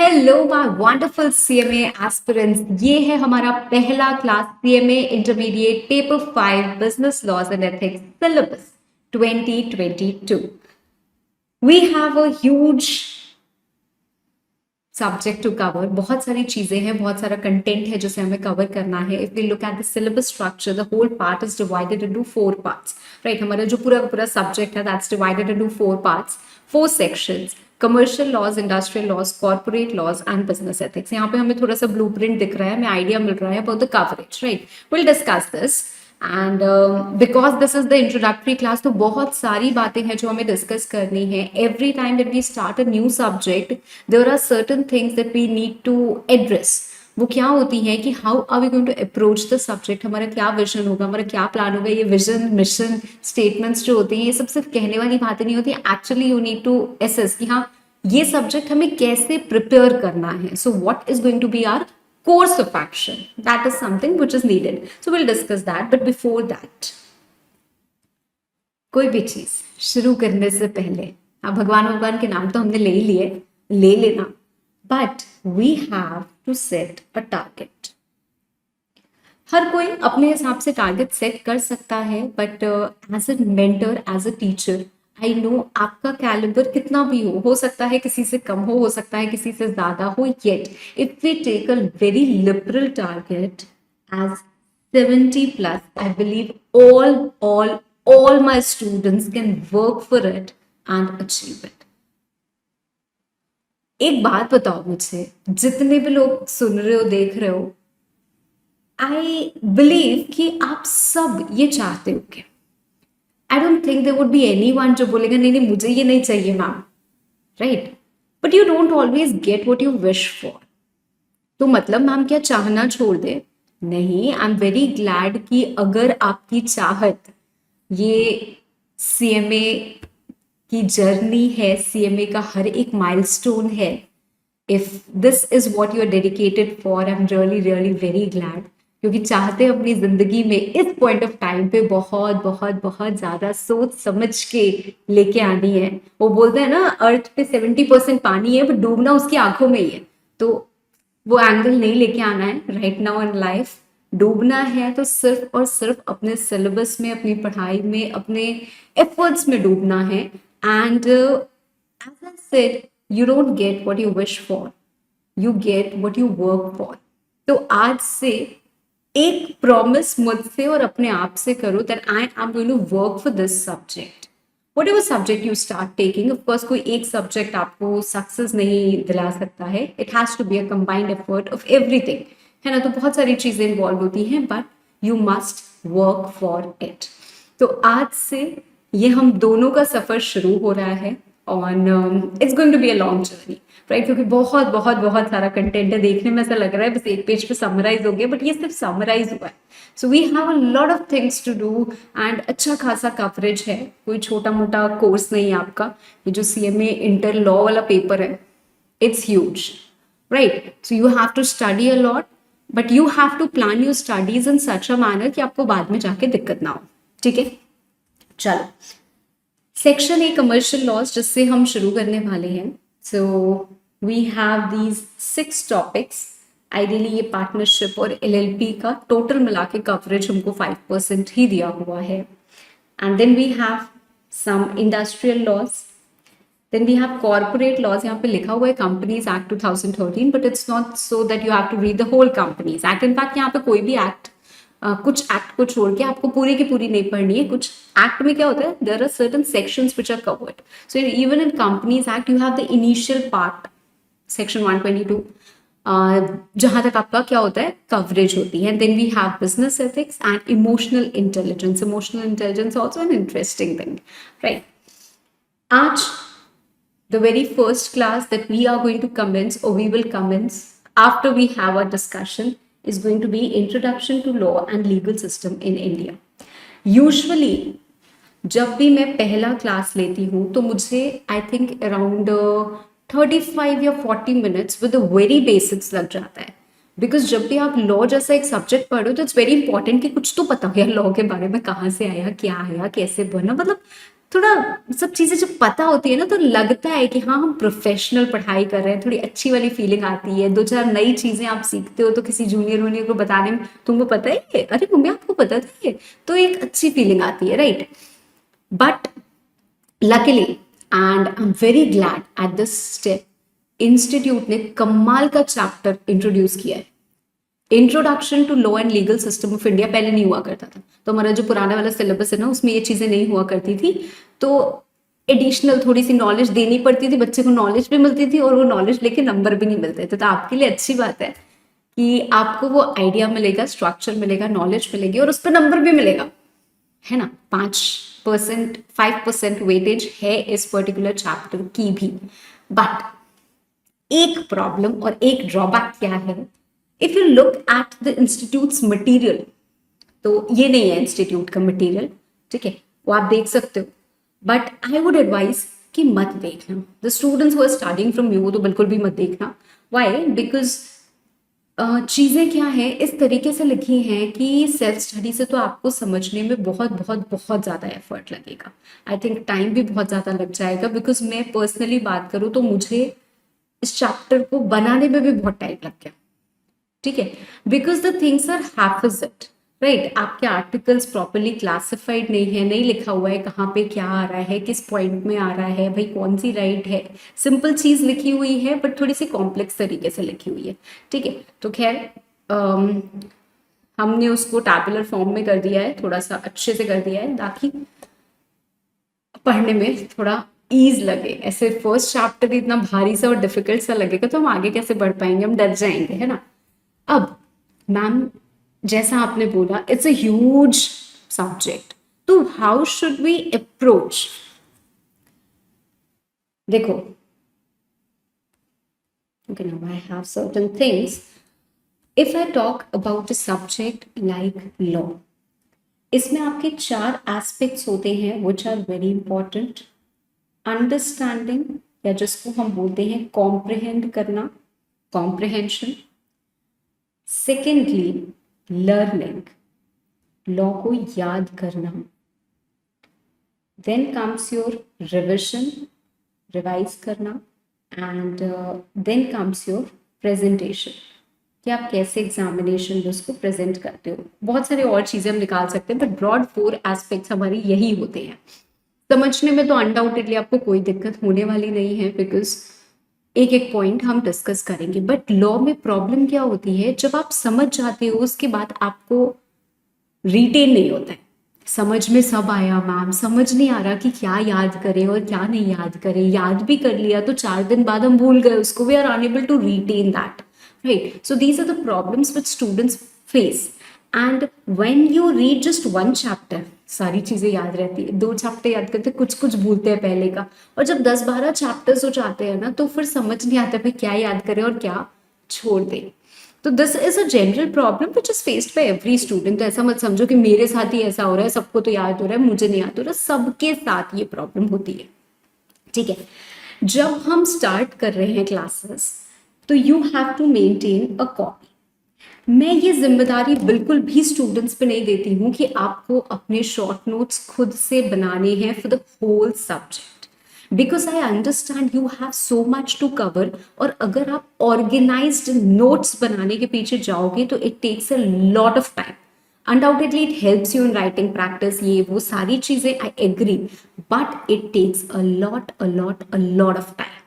Hello my wonderful CMA aspirants. ये है हमारा पहला class CMA intermediate paper 5 business laws and ethics syllabus 2022। We have a huge subject to cover. बहुत सारी चीजें हैं, बहुत सारा कंटेंट है जिसे हमें कवर करना है। If we look at the syllabus structure, the whole part is divided into 4 parts. Right, हमारा जो पूरा पूरा सब्जेक्ट है that's divided into 4 parts, 4 sections: commercial laws, industrial laws, corporate laws and business ethics. यहाँ पे हमें थोड़ा सा ब्लूप्रिंट दिख रहा है, हमें आइडिया मिल रहा है about the coverage. Right, will discuss this and because this is the introductory class, तो बहुत सारी बातें हैं जो हमें डिस्कस करनी है। Every time that we start a new subject there are certain things that we need to address. वो क्या होती है कि how are we going to approach the subject, हमारा क्या विजन होगा, हमारा क्या प्लान होगा। ये विजन, मिशन स्टेटमेंट्स जो होती हैं, ये सब सिर्फ कहने वाली बातें नहीं होती, actually you need to assess कि हाँ ये सब्जेक्ट हमें कैसे प्रिपेयर करना है। So what is going to be our course of action, that is something which is needed, so we'll discuss that. But before that, कोई भी चीज शुरू करने से पहले, अब भगवान के नाम तो हमने ले ही लिए, ले लेना, but we have to set a target. हर कोई अपने हिसाब से टारगेट सेट कर सकता है, but as a mentor, as a teacher, I know आपका कैलिबर कितना भी हो सकता है किसी से कम हो सकता है किसी से ज्यादा हो, yet if we take a very liberal target as 70 plus, I believe all my students can work for it and achieve it. एक बात बताओ मुझसे, जितने भी लोग सुन रहे हो, देख रहे हो, आई बिलीव कि आप सब ये चाहते हो कि I don't think there would be anyone जो बोलेगा नहीं नहीं मुझे ये नहीं चाहिए ma'am, right? But you don't always get what you wish for. तो मतलब मैम क्या चाहना छोड़ दे? नहीं, आई एम वेरी ग्लैड कि अगर आपकी चाहत ये सीएमए की जर्नी है, सीएमए का हर एक माइलस्टोन है, if this is what you are dedicated for, I am really really very glad. क्योंकि चाहते अपनी जिंदगी में इस पॉइंट ऑफ टाइम पे बहुत बहुत बहुत ज्यादा सोच समझ के लेके आनी है। वो बोलते हैं ना, अर्थ पे 70% पानी है, बट डूबना उसकी आंखों में ही है। तो वो एंगल नहीं लेके आना है राइट नाउ इन लाइफ। डूबना है तो सिर्फ और सिर्फ अपने सिलेबस में, अपनी पढ़ाई में, अपने एफर्ट्स में डूबना है। And as I said, you don't get what you wish for, you get what you work for. तो आज से एक प्रॉमिस मुझसे और अपने आप से करो that I am going to work for this subject, whatever subject you start taking. Of course कोई एक सब्जेक्ट आपको सक्सेस नहीं दिला सकता है, it has to be a combined effort of everything, है ना? तो बहुत सारी चीजें इन्वॉल्व होती हैं, but you must work for it. तो आज से ये हम दोनों का सफर शुरू हो रहा है on, it's going to be a long journey, right? क्योंकि बहुत बहुत बहुत सारा कंटेंट है, देखने में ऐसा लग रहा है बस एक पेज पे समराइज हो गया, बट ये सिर्फ समराइज हुआ है। So we have a lot of things to do and अच्छा खासा कवरेज है, कोई छोटा मोटा कोर्स नहीं है आपका। ये जो सीएमए इंटर लॉ वाला पेपर है, it's huge, right? So you have to study a lot, but you have to plan your studies in such a manner कि आपको बाद में जाके दिक्कत ना हो, ठीक है? चलो, सेक्शन ए कमर्शियल लॉज जिससे हम शुरू करने वाले हैं। So we have these 6 topics. Ideally ये पार्टनरशिप और एलएलपी का टोटल मिला के कवरेज हमको 5% ही दिया हुआ है। And then we have some industrial laws, then we have corporate laws. यहाँ पे लिखा हुआ है companies act 2013, but it's not so that you have to read the whole companies act. In fact यहाँ पे कोई भी एक्ट, कुछ एक्ट को छोड़ के आपको पूरी की पूरी नहीं पढ़नी है। कुछ एक्ट में क्या होता है, there are certain sections which are covered. So even in companies act you have the initial part, section 122, जहां तक आपका क्या होता है, कवरेज होती है। Then we have business ethics and emotional intelligence. Emotional intelligence also an interesting thing, right? आज the very first class that we are going to commence, or we will commence after we have our discussion, is going to be Introduction to Law and Legal System in India. Usually जब भी मैं पहला class लेती हूँ तो मुझे I think around 35 या 40 minutes with very basics लग जाता है। बिकॉज जब भी आप लॉ जैसा एक सब्जेक्ट पढ़ो तो इट्स वेरी इंपॉर्टेंट कि कुछ तो पता हो यार लॉ के बारे में, कहाँ से आया, क्या आया, कैसे बना, मतलब थोड़ा सब चीजें जब पता होती है ना तो लगता है कि हाँ हम प्रोफेशनल पढ़ाई कर रहे हैं, थोड़ी अच्छी वाली फीलिंग आती है। दो चार नई चीजें आप सीखते हो तो किसी जूनियर वूनियर को बताने में, तुमको पता है ये, अरे मम्मी आपको पता था ये, तो एक अच्छी फीलिंग आती है, right. But luckily and I am very glad at this step institute ने कमाल का चैप्टर इंट्रोड्यूस किया है, introduction to law and legal system of India. पहले नहीं हुआ करता था, तो हमारा जो पुराना वाला सिलेबस है ना उसमें ये चीजें नहीं हुआ करती थी, तो एडिशनल थोड़ी सी नॉलेज देनी पड़ती थी, बच्चे को नॉलेज भी मिलती थी और वो नॉलेज लेके नंबर भी नहीं मिलते थे। तो आपके लिए अच्छी बात है कि आपको वो आइडिया मिलेगा, स्ट्रक्चर मिलेगा, नॉलेज मिलेगी और उस पर नंबर भी मिलेगा, है ना। 5%, 5% वेटेज है इस पर्टिकुलर चैप्टर की भी। बट एक प्रॉब्लम और एक ड्रॉबैक क्या है, if you look at the institutes material, तो ये नहीं है इंस्टीट्यूट का मटेरियल, ठीक है, वो आप देख सकते हो, बट आई वुड एडवाइज कि मत देखना। The students who are starting from you तो बिल्कुल भी मत देखना। व्हाई? बिकॉज चीज़ें क्या है इस तरीके से लिखी हैं कि सेल्फ स्टडी से तो आपको समझने में बहुत बहुत बहुत ज़्यादा एफर्ट लगेगा। आई थिंक टाइम भी बहुत ज़्यादा लग जाएगा, बिकॉज मैं पर्सनली बात करूँ तो मुझे इस चैप्टर को बनाने में भी बहुत टाइम लग गया, ठीक है, बिकॉज द थिंग्स आर हाफिज्ड, राइट। आपके आर्टिकल्स प्रॉपरली क्लासिफाइड नहीं है, नहीं लिखा हुआ है कहाँ पे क्या आ रहा है, किस पॉइंट में आ रहा है, भाई कौन सी राइट है। सिंपल चीज लिखी हुई है बट थोड़ी सी कॉम्प्लेक्स तरीके से लिखी हुई है, ठीक है। तो खैर हमने उसको टैबुलर फॉर्म में कर दिया है, थोड़ा सा अच्छे से कर दिया है ताकि पढ़ने में थोड़ा ईज लगे। ऐसे फर्स्ट चैप्टर इतना भारी सा और डिफिकल्ट सा लगेगा तो हम आगे कैसे बढ़ पाएंगे, हम डर जाएंगे, है ना। अब मैम जैसा आपने बोला इट्स अ ह्यूज सब्जेक्ट, तो हाउ शुड वी अप्रोच। देखो, okay, now I have certain things. If I talk about a subject like law, इसमें आपके 4 एस्पेक्ट्स होते हैं which are very important. Understanding, या जिसको हम बोलते हैं कॉम्प्रिहेंड करना, कॉम्प्रिहेंशन। सेकेंडली लर्निंग, लॉ को याद करना। Then comes your revision, revise करना, and then comes your presentation, कि आप कैसे एग्जामिनेशन में उसको प्रेजेंट करते हो। बहुत सारी और चीज़ें हम निकाल सकते हैं बट ब्रॉड 4 एस्पेक्ट्स हमारे यही होते हैं। समझने में तो अनडाउटेडली आपको कोई दिक्कत होने वाली नहीं है, बिकॉज एक एक पॉइंट हम डिस्कस करेंगे। बट लॉ में प्रॉब्लम क्या होती है, जब आप समझ जाते हो उसके बाद आपको रिटेन नहीं होता है। समझ में सब आया मैम, समझ नहीं आ रहा कि क्या याद करें और क्या नहीं याद करें। याद भी कर लिया तो 4 दिन बाद हम भूल गए उसको, we are unable to retain that, right. So these are the problems which students face. And when you read just 1 chapter, सारी चीजें याद रहती है, 2 चैप्टर याद करते, कुछ कुछ भूलते हैं पहले का, और जब 10-12 चैप्टर्स हो जाते हैं ना तो फिर समझ नहीं आता भाई क्या याद करें और क्या छोड़ दें। तो this is a general problem which is faced by every student. तो ऐसा मत समझो कि मेरे साथ ही ऐसा हो रहा है, सबको तो याद हो रहा है मुझे नहीं याद हो रहा, सबके साथ ये प्रॉब्लम होती है, ठीक है। जब हम स्टार्ट कर रहे हैं क्लासेस तो you have to maintain a copy. मैं ये जिम्मेदारी बिल्कुल भी स्टूडेंट्स पे नहीं देती हूँ कि आपको अपने शॉर्ट नोट्स खुद से बनाने हैं for the whole subject, because I understand you have so much to cover. और अगर आप ऑर्गेनाइज्ड नोट्स बनाने के पीछे जाओगे तो it takes a lot of time. Undoubtedly it helps you in writing practice, ये वो सारी चीजें I agree, but it takes a lot of time.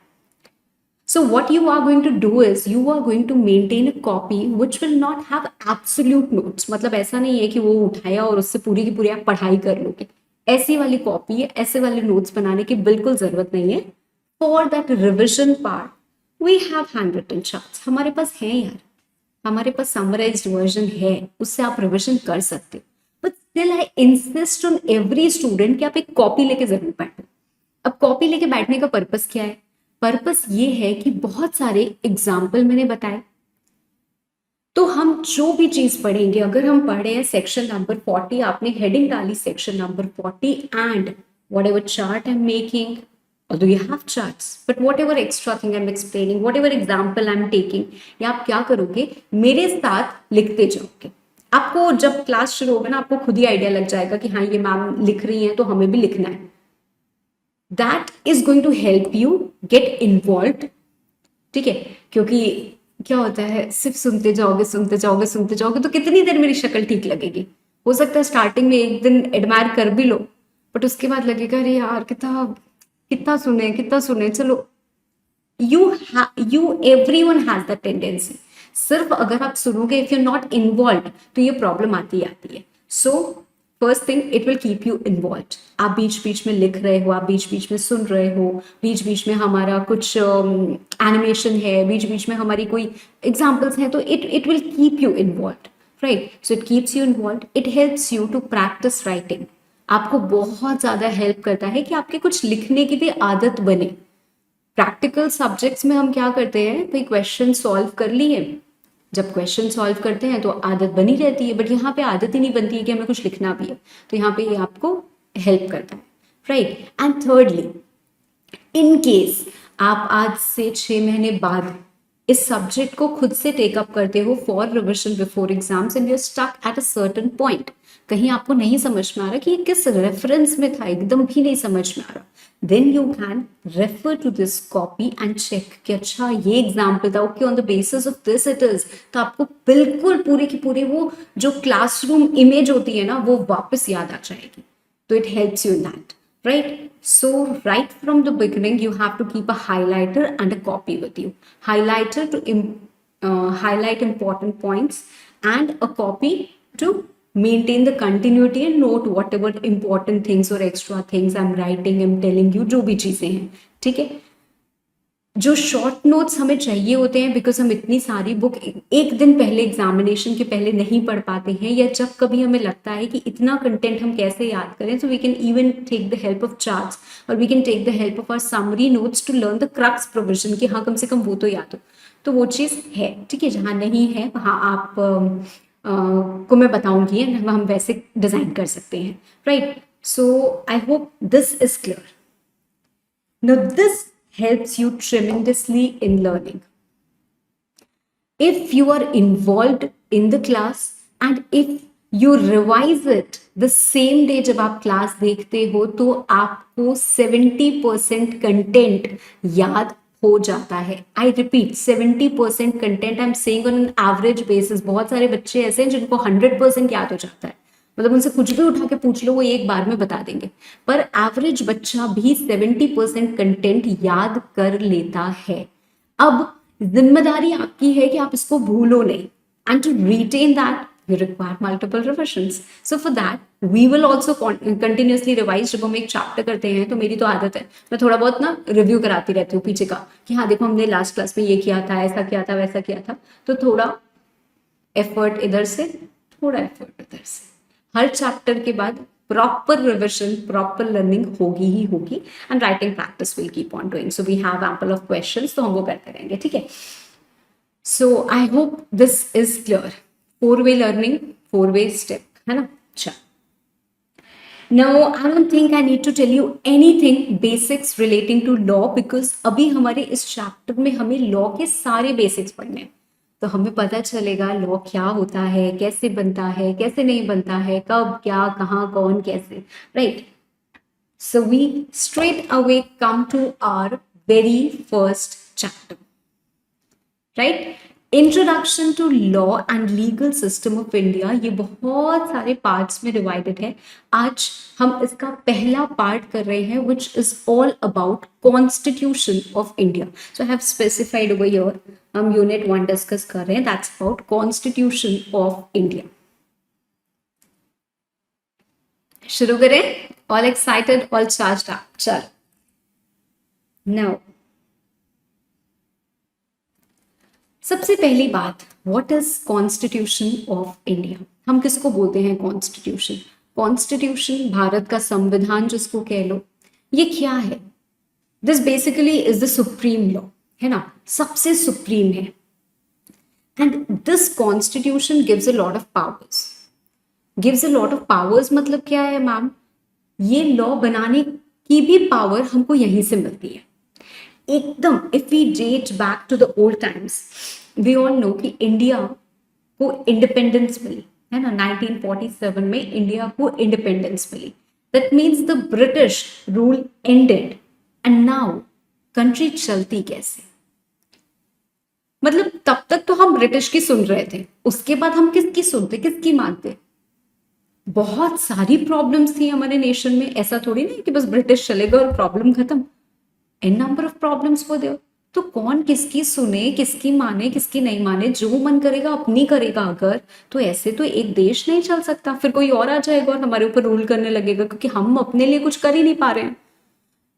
So what you are going to do is you are going to maintain a copy which will not have absolute notes. मतलब ऐसा नहीं है कि वो उठाया और उससे पूरी की पूरी आप पढ़ाई कर लोगे, ऐसी वाली कॉपी है, ऐसे वाले नोट्स बनाने की बिल्कुल जरूरत नहीं है। For that revision part we have hand written charts, हमारे पास है यार, हमारे पास समराइज्ड वर्जन है, उससे आप रिविजन कर सकते हो। But still I insist on every student कि आप एक कॉपी लेके जरूर बैठो। अब कॉपी लेके बैठने का पर्पस क्या है? पर्पस ये है कि बहुत सारे एग्जाम्पल मैंने बताए, तो हम जो भी चीज पढ़ेंगे, अगर हम पढ़े हैं सेक्शन नंबर 40, आपने हेडिंग डाली section number 40 and what ever chart I am making, although you have charts, but whatever extra thing I'm explaining, whatever example I'm taking, या आप क्या करोगे, मेरे साथ लिखते जाओगे। आपको जब क्लास शुरू होगा ना, आपको खुद ही आइडिया लग जाएगा कि हाँ ये मैम लिख रही हैं तो हमें भी लिखना है। That is going to help you get involve, ठीक है। क्योंकि क्या होता है, सिर्फ सुनते जाओगे सुनते जाओगे सुनते जाओगे तो कितनी देर मेरी शक्ल ठीक लगेगी। हो सकता है स्टार्टिंग में एक दिन एडमायर कर भी लो, बट उसके बाद लगेगा अरे यार कितना कितना सुने चलो। You everyone has the tendency. सिर्फ अगर आप सुनोगे, इफ यू नॉट इन्वॉल्व, तो ये प्रॉब्लम आती ही आती है। So first thing, it will keep you involve. आप बीच बीच में लिख रहे हो, आप बीच बीच में सुन रहे हो, बीच बीच में हमारा कुछ एनिमेशन है, बीच बीच में हमारी कोई एग्जाम्पल्स हैं, तो it will keep you involve, right. So it keeps you involve, it helps you to practice writing. आपको बहुत ज़्यादा हेल्प करता है कि आपके कुछ लिखने की भी आदत बने। प्रैक्टिकल सब्जेक्ट्स में हम क्या करते हैं भाई, क्वेश्चन सॉल्व कर लिए, जब क्वेश्चन सॉल्व करते हैं तो आदत बनी रहती है, बट यहाँ पे आदत ही नहीं बनती है कि हमें कुछ लिखना भी है, तो यहाँ पे ये आपको हेल्प करता है, right. And thirdly, in case आप आज से 6 महीने बाद इस सब्जेक्ट को खुद से टेकअप करते हो for revision before exams and you stuck at a certain point, कहीं आपको नहीं समझ में आ रहा कि ये किस रेफरेंस में था, एकदम भी नहीं समझ में आ रहा, then you can refer to this copy and check कि अच्छा ये एग्जाम्पल था, okay on the basis of this it is, तो आपको बिल्कुल पूरी की पूरी वो जो क्लासरूम इमेज होती है ना वो वापस याद आ जाएगी। तो it helps you in that, right? So right from the beginning you have to keep a highlighter and a copy with you. Highlighter to highlight important points and a copy to maintain the continuity and note whatever important things or extra things I'm writing, I'm telling you, जो भी चीजें हैं, ठीक है। जो short notes हमें चाहिए होते हैं, बिकॉज हम इतनी सारी बुक एक दिन पहले एग्जामिनेशन के पहले नहीं पढ़ पाते हैं, या जब कभी हमें लगता है कि इतना कंटेंट हम कैसे याद करें, so we can even take the help of charts और we can take the help of our summary notes to learn the crux provision, कि हाँ कम से कम वो तो याद हो। तो वो चीज़ है, ठीक है। जहाँ नहीं है वहाँ आप को मैं बताऊंगी, हम वैसे डिजाइन कर सकते हैं, right. So I hope this is clear. Now, this helps you tremendously in learning. If you are involved in the class and if you revise it the same day जब आप क्लास देखते हो, तो आपको 70% content याद हो जाता है। I repeat, 70% content I am saying on an average basis. बहुत सारे बच्चे ऐसे हैं जिनको 100% याद हो जाता है, मतलब उनसे कुछ भी उठा के पूछ लो वो एक बार में बता देंगे, पर एवरेज बच्चा भी 70% कंटेंट याद कर लेता है। अब जिम्मेदारी आपकी है कि आप इसको भूलो नहीं, and to retain that you require multiple revisions. So for that we will also continuously revise. जब हम एक चैप्टर करते हैं तो मेरी तो आदत है, मैं थोड़ा बहुत ना रिव्यू कराती रहती हूँ पीछे का, कि हाँ देखो हमने लास्ट क्लास में ये किया था, ऐसा किया था, वैसा किया था, तो थोड़ा एफर्ट इधर से, थोड़ा एफर्ट उधर से। हर चैप्टर के बाद प्रॉपर रिविजन, प्रॉपर लर्निंग होगी ही होगी, and writing practice will keep on doing. So we have ample of questions, तो हम वो करते रहेंगे, ठीक है। So I hope this is clear. 4-way learning, 4-way step, है ना। अच्छा, Now, I don't think I need to tell you anything basics relating to law, because अभी हमारे इस चैप्टर में हमें लॉ के सारे बेसिक्स पढ़ने हैं, तो हमें पता चलेगा लॉ क्या होता है, कैसे बनता है, कैसे नहीं बनता है, कब, क्या, कहाँ, कौन, कैसे, right. So we straight away come to our very first chapter, right. Introduction to law and legal system of India. ये बहुत सारे पार्ट्स में डिवाइडेड है। आज हम इसका पहला पार्ट कर रहे हैं, which is all about constitution of India. So I have specified over here, हम यूनिट 1 डिस्कस कर रहे हैं, that's about constitution of India. शुरू करें? All excited, all charged up? चलो, नाउ सबसे पहली बात, what is constitution of India. हम किसको बोलते हैं कॉन्स्टिट्यूशन? कॉन्स्टिट्यूशन, भारत का संविधान जिसको कह लो, ये क्या है? This basically is the supreme law, है ना, सबसे सुप्रीम है। And this constitution gives a lot of powers. Gives a lot of powers मतलब क्या है मैम? ये लॉ बनाने की भी पावर हमको यहीं से मिलती है एकदम। If we date back to the old times, we all know कि इंडिया को इंडिपेंडेंस मिली, है ना, 1947 में इंडिया को इंडिपेंडेंस मिली। That means the British rule ended and now country चलती कैसे? मतलब तब तक तो हम ब्रिटिश की सुन रहे थे, उसके बाद हम किसकी सुनते, किसकी मानते? बहुत सारी प्रॉब्लम्स थी हमारे नेशन में, ऐसा थोड़ी नहीं कि बस ब्रिटिश चले गए और प्रॉब्लम खत्म। एन नंबर ऑफ प्रॉब्लम्स वो दे। तो कौन किसकी सुने, किसकी माने, किसकी नहीं माने? जो मन करेगा अपनी करेगा अगर, तो ऐसे तो एक देश नहीं चल सकता। फिर कोई और आ जाएगा और हमारे ऊपर रूल करने लगेगा, क्योंकि हम अपने लिए कुछ कर ही नहीं पा रहे हैं।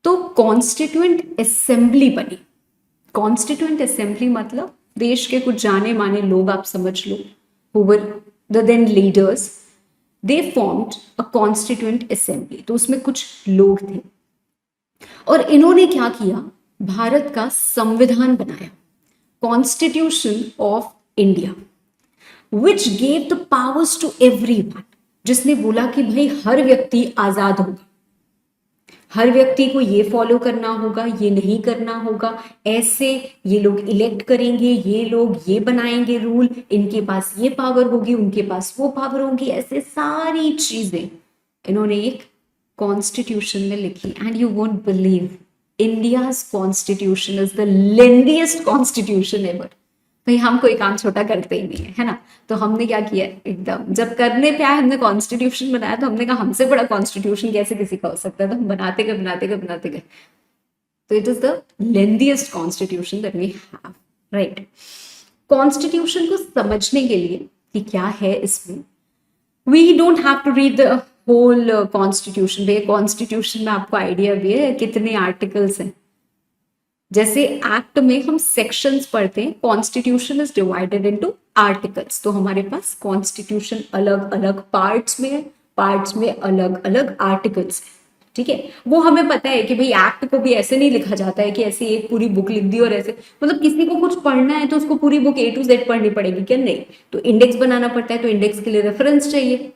तो कॉन्स्टिट्यूएंट असेंबली बनी। कॉन्स्टिट्यूएंट असेंबली मतलब देश के कुछ जाने माने लोग, आप समझ लो, who were the then leaders, they formed a constituent assembly. तो उसमें कुछ लोग थे और इन्होंने क्या किया, भारत का संविधान बनाया, constitution of India, which gave the powers to everyone, जिसने बोला कि भाई हर व्यक्ति आजाद होगा, हर व्यक्ति को ये फॉलो करना होगा, ये नहीं करना होगा, ऐसे ये लोग इलेक्ट करेंगे, ये लोग ये बनाएंगे रूल, इनके पास ये पावर होगी, उनके पास वो पावर होगी, ऐसे सारी चीजें इन्होंने एक कॉन्स्टिट्यूशन में लिखी। And you won't believe, India's constitution is the lengthiest constitution ever. भाई हम कोई काम छोटा करते ही नहीं है, है ना? तो हमने क्या किया, एकदम जब करने पे आए, हमने कॉन्स्टिट्यूशन बनाया, तो हमने कहा हमसे बड़ा कॉन्स्टिट्यूशन कैसे किसी का हो सकता है? तो हम बनाते गए बनाते गए बनाते गए। तो it is the lengthiest constitution that we have, right? Constitution को समझने के लिए कि क्या है इसमें, we don't have to read the whole constitution. भैया कॉन्स्टिट्यूशन में आपको आइडिया भी है कितने आर्टिकल्स हैं? जैसे एक्ट में हम सेक्शंस पढ़ते हैं, constitution is divided into articles. तो हमारे पास कॉन्स्टिट्यूशन अलग अलग पार्ट्स में है, पार्ट्स में अलग अलग आर्टिकल्स है, ठीक है? वो हमें पता है कि भाई एक्ट को भी ऐसे नहीं लिखा जाता है कि ऐसे एक पूरी बुक लिख दी और ऐसे, मतलब किसी को कुछ पढ़ना है तो उसको पूरी बुक A to Z पढ़नी पड़ेगी क्या? नहीं। तो इंडेक्स बनाना पड़ता है, तो इंडेक्स के लिए रेफरेंस चाहिए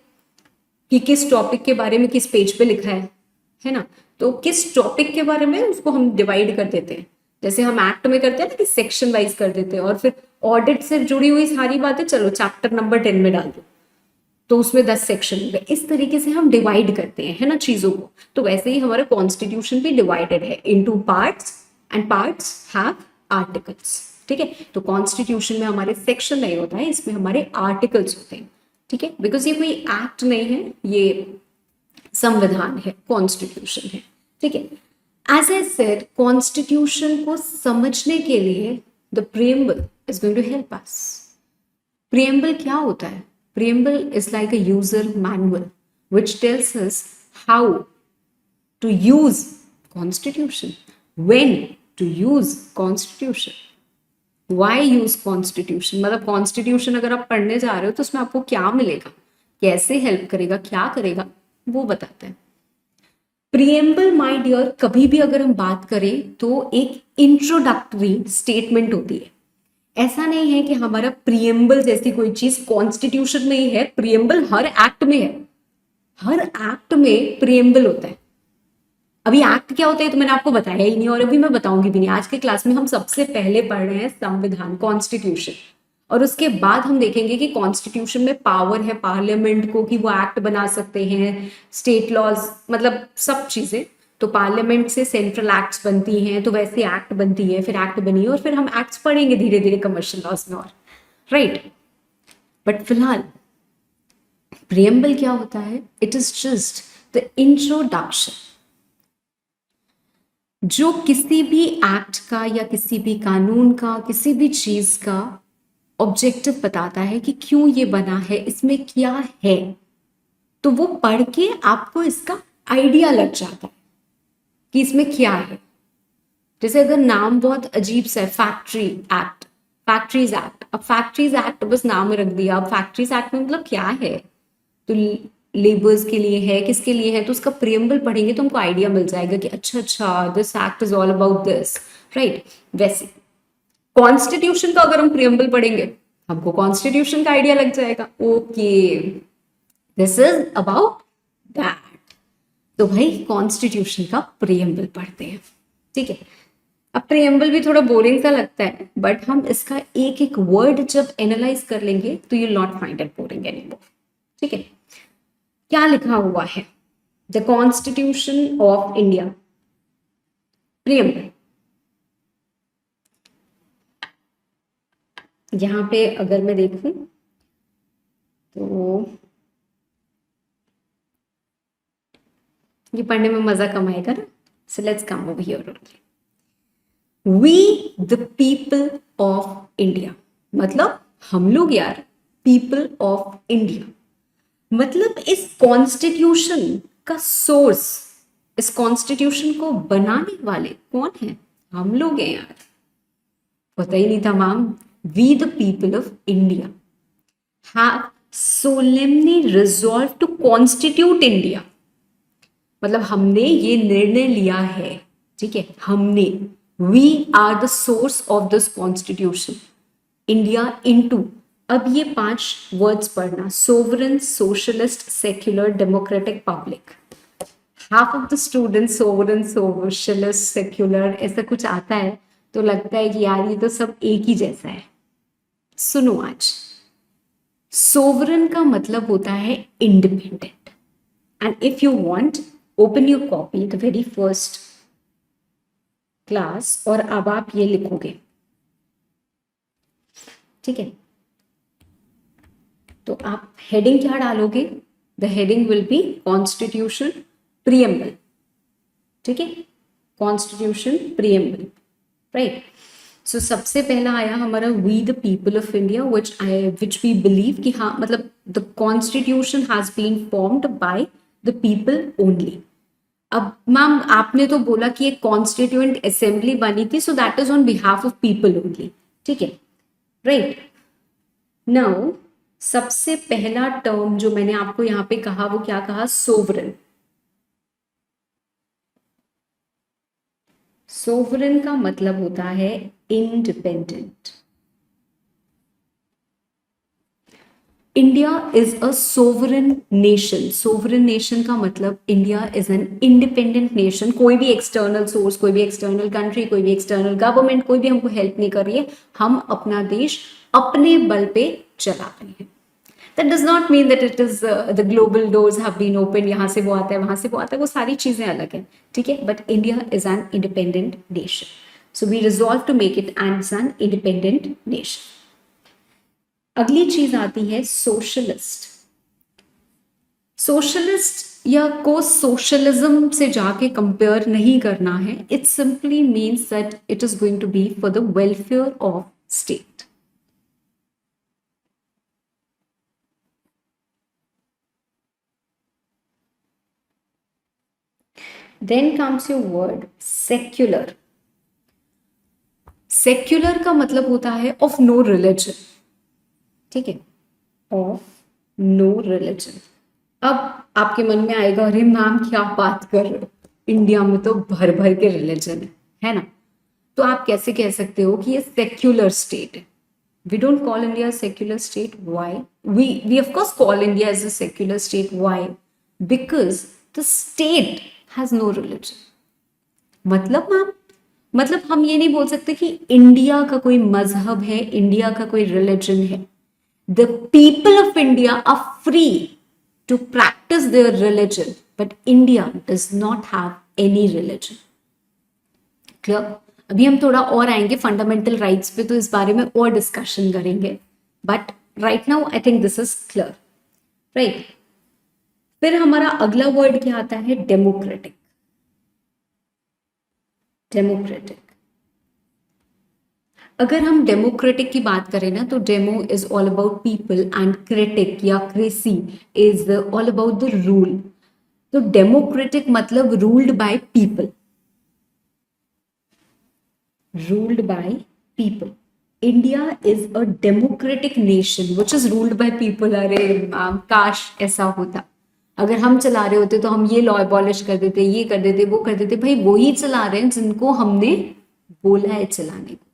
कि किस टॉपिक के बारे में किस पेज पे लिखा है ना? तो किस टॉपिक के बारे में उसको हम डिवाइड कर देते हैं, जैसे हम एक्ट में करते हैं ना कि सेक्शन वाइज कर देते हैं, और फिर ऑडिट से जुड़ी हुई सारी बातें चलो चैप्टर नंबर 10 में डाल दो, तो उसमें 10 सेक्शन हो गए। इस तरीके से हम डिवाइड करते हैं, है ना, चीजों को। तो वैसे ही हमारा कॉन्स्टिट्यूशन भी डिवाइडेड है into parts, and parts have articles, ठीक है? तो कॉन्स्टिट्यूशन में हमारे सेक्शन नहीं होता है, इसमें हमारे आर्टिकल्स होते हैं, ठीक है? बिकॉज ये कोई एक्ट नहीं है, ये संविधान है, कॉन्स्टिट्यूशन है, ठीक है? एज आई सेड, कॉन्स्टिट्यूशन को समझने के लिए the preamble is going to help us. Preamble क्या होता है? Preamble is like a user manual which tells us how to use constitution, when to use constitution, why use constitution. मतलब constitution अगर आप पढ़ने जा रहे हो तो उसमें आपको क्या मिलेगा, कैसे हेल्प करेगा, क्या करेगा, वो बताते हैं। प्रीएम्बल माय डियर, कभी भी अगर हम बात करें तो एक इंट्रोडक्टरी स्टेटमेंट होती है। ऐसा नहीं है कि हमारा प्रीएम्बल जैसी कोई चीज कॉन्स्टिट्यूशन में ही है, प्रीएम्बल हर एक्ट में है, हर एक्ट में प्रीएम्बल होता है। अभी एक्ट क्या होता है तो मैंने आपको बताया ही नहीं, और अभी मैं बताऊंगी भी नहीं। आज के क्लास में हम सबसे पहले पढ़ रहे हैं संविधान, कॉन्स्टिट्यूशन, और उसके बाद हम देखेंगे कि कॉन्स्टिट्यूशन में पावर है पार्लियामेंट को कि वो एक्ट बना सकते हैं, स्टेट लॉज, मतलब सब चीजें। तो पार्लियामेंट से सेंट्रल एक्ट्स बनती हैं, तो वैसे एक्ट बनती है, फिर एक्ट बनी है, और फिर हम एक्ट्स पढ़ेंगे धीरे धीरे कमर्शियल लॉज में, और राइट। बट फिलहाल प्रीएम्बल क्या होता है? It is just the introduction जो किसी भी एक्ट का या किसी भी कानून का, किसी भी चीज का ऑब्जेक्टिव बताता है कि क्यों ये बना है, इसमें क्या है। तो वो पढ़ के आपको इसका आइडिया लग जाता है कि इसमें क्या है। जैसे अगर नाम बहुत अजीब सा है, फैक्ट्री एक्ट, फैक्ट्रीज एक्ट, अब फैक्ट्रीज एक्ट बस नाम रख दिया, अब फैक्ट्रीज एक्ट में मतलब क्या है? तो लेबर्स के लिए है, किसके लिए है? तो उसका प्रीएम्बल पढ़ेंगे तो हमको आइडिया मिल जाएगा कि अच्छा अच्छा, this act is all about this, right? वैसे कॉन्स्टिट्यूशन का अगर हम प्रीएम्बल पढ़ेंगे हमको कॉन्स्टिट्यूशन का आइडिया लग जाएगा, okay this is about that. तो भाई कॉन्स्टिट्यूशन का प्रीएम्बल पढ़ते हैं, ठीक है? अब प्रीएम्बल भी थोड़ा बोरिंग सा लगता है, बट हम इसका एक एक वर्ड जब एनालाइज कर लेंगे तो you will not find it boring anymore, ठीक है? क्या लिखा हुआ है? The constitution of India preamble. यहाँ पे अगर मैं देखूं तो ये पढ़ने में मजा कम आएगा ना, so let's come over here only. We the people of India, मतलब हम लोग यार, पीपल ऑफ इंडिया, मतलब इस कॉन्स्टिट्यूशन का सोर्स, इस कॉन्स्टिट्यूशन को बनाने वाले कौन है? हम लोग हैं यार, पता ही नहीं था ma'am. We the people of India have solemnly resolved to constitute India, मतलब हमने ये निर्णय लिया है, ठीक है, हमने, we are the source of this constitution India into, अब ये 5 वर्ड्स पढ़ना, sovereign, socialist, secular, democratic, public. Half of the student sovereign, socialist, secular ऐसा कुछ आता है तो लगता है कि यार ये तो सब एक ही जैसा है। सुनो, आज सोवरेन का मतलब होता है independent, and if you want open your copy the very first class, और अब आप ये लिखोगे, ठीक है, तो आप हेडिंग क्या डालोगे? The heading will be constitution preamble, ठीक है, कॉन्स्टिट्यूशन प्रियम्बल, राइट। सो सबसे पहला आया हमारा we the people of India, which we believe कि हाँ, मतलब the constitution has been formed by the people only. अब मैम आपने तो बोला कि एक कॉन्स्टिट्यूएंट असेंबली बनी थी, so that is on behalf of people only, ठीक है, राइट। नाउ सबसे पहला टर्म जो मैंने आपको यहां पे कहा वो क्या कहा? सोवरेन। सोवरेन का मतलब होता है independent. India is a sovereign nation. Sovereign nation का मतलब India is an independent nation. कोई भी एक्सटर्नल सोर्स, कोई भी एक्सटर्नल कंट्री, कोई भी एक्सटर्नल गवर्नमेंट, कोई भी हमको हेल्प नहीं कर रही है, हम अपना देश अपने बल पे चला रहे हैं। That does not mean that it is the global doors have been opened, यहाँ से वो आता है, वहां से वो आता है, वो सारी चीजें अलग हैं, ठीक है, but India is an independent nation, so we resolve to make it as an independent nation. अगली चीज आती है सोशलिस्ट। सोशलिस्ट या को सोशलिज्म से जाके कंपेयर नहीं करना है, it simply means that it is going to be for the welfare of state. Then comes your word secular. Secular का मतलब होता है ऑफ नो रिलीजन, ठीक है, ऑफ नो रिलीजन। अब आपके मन में आएगा, अरे मैम क्या बात कर रहे हो, इंडिया में तो भर भर के रिलीजन है ना, तो आप कैसे कह सकते हो कि ये सेक्युलर स्टेट है? We don't call India secular state. Why? We of course call India as a secular state. Why? Because the state has no religion. मतलब मैम, मतलब हम ये नहीं बोल सकते कि इंडिया का कोई मजहब है, इंडिया का कोई रिलीजन है। The people of India are free to practice their religion, but India does not have any religion. Clear? अभी हम थोड़ा और आएंगे फंडामेंटल राइट्स पे, तो इस बारे में और डिस्कशन करेंगे, but right now I think this is clear, right. फिर हमारा अगला वर्ड क्या आता है? डेमोक्रेटिक। डेमोक्रेटिक, अगर हम डेमोक्रेटिक की बात करें ना, तो demo is all about people and क्रिटिक या cracy is all about the rule. तो डेमोक्रेटिक मतलब ruled by people, ruled by people. India is a democratic nation which is ruled by people. अरे काश ऐसा होता, अगर हम चला रहे होते तो हम ये लॉ एबॉलिश कर देते, ये कर देते, वो कर देते। भाई वो ही चला रहे हैं जिनको हमने बोला है चलाने को।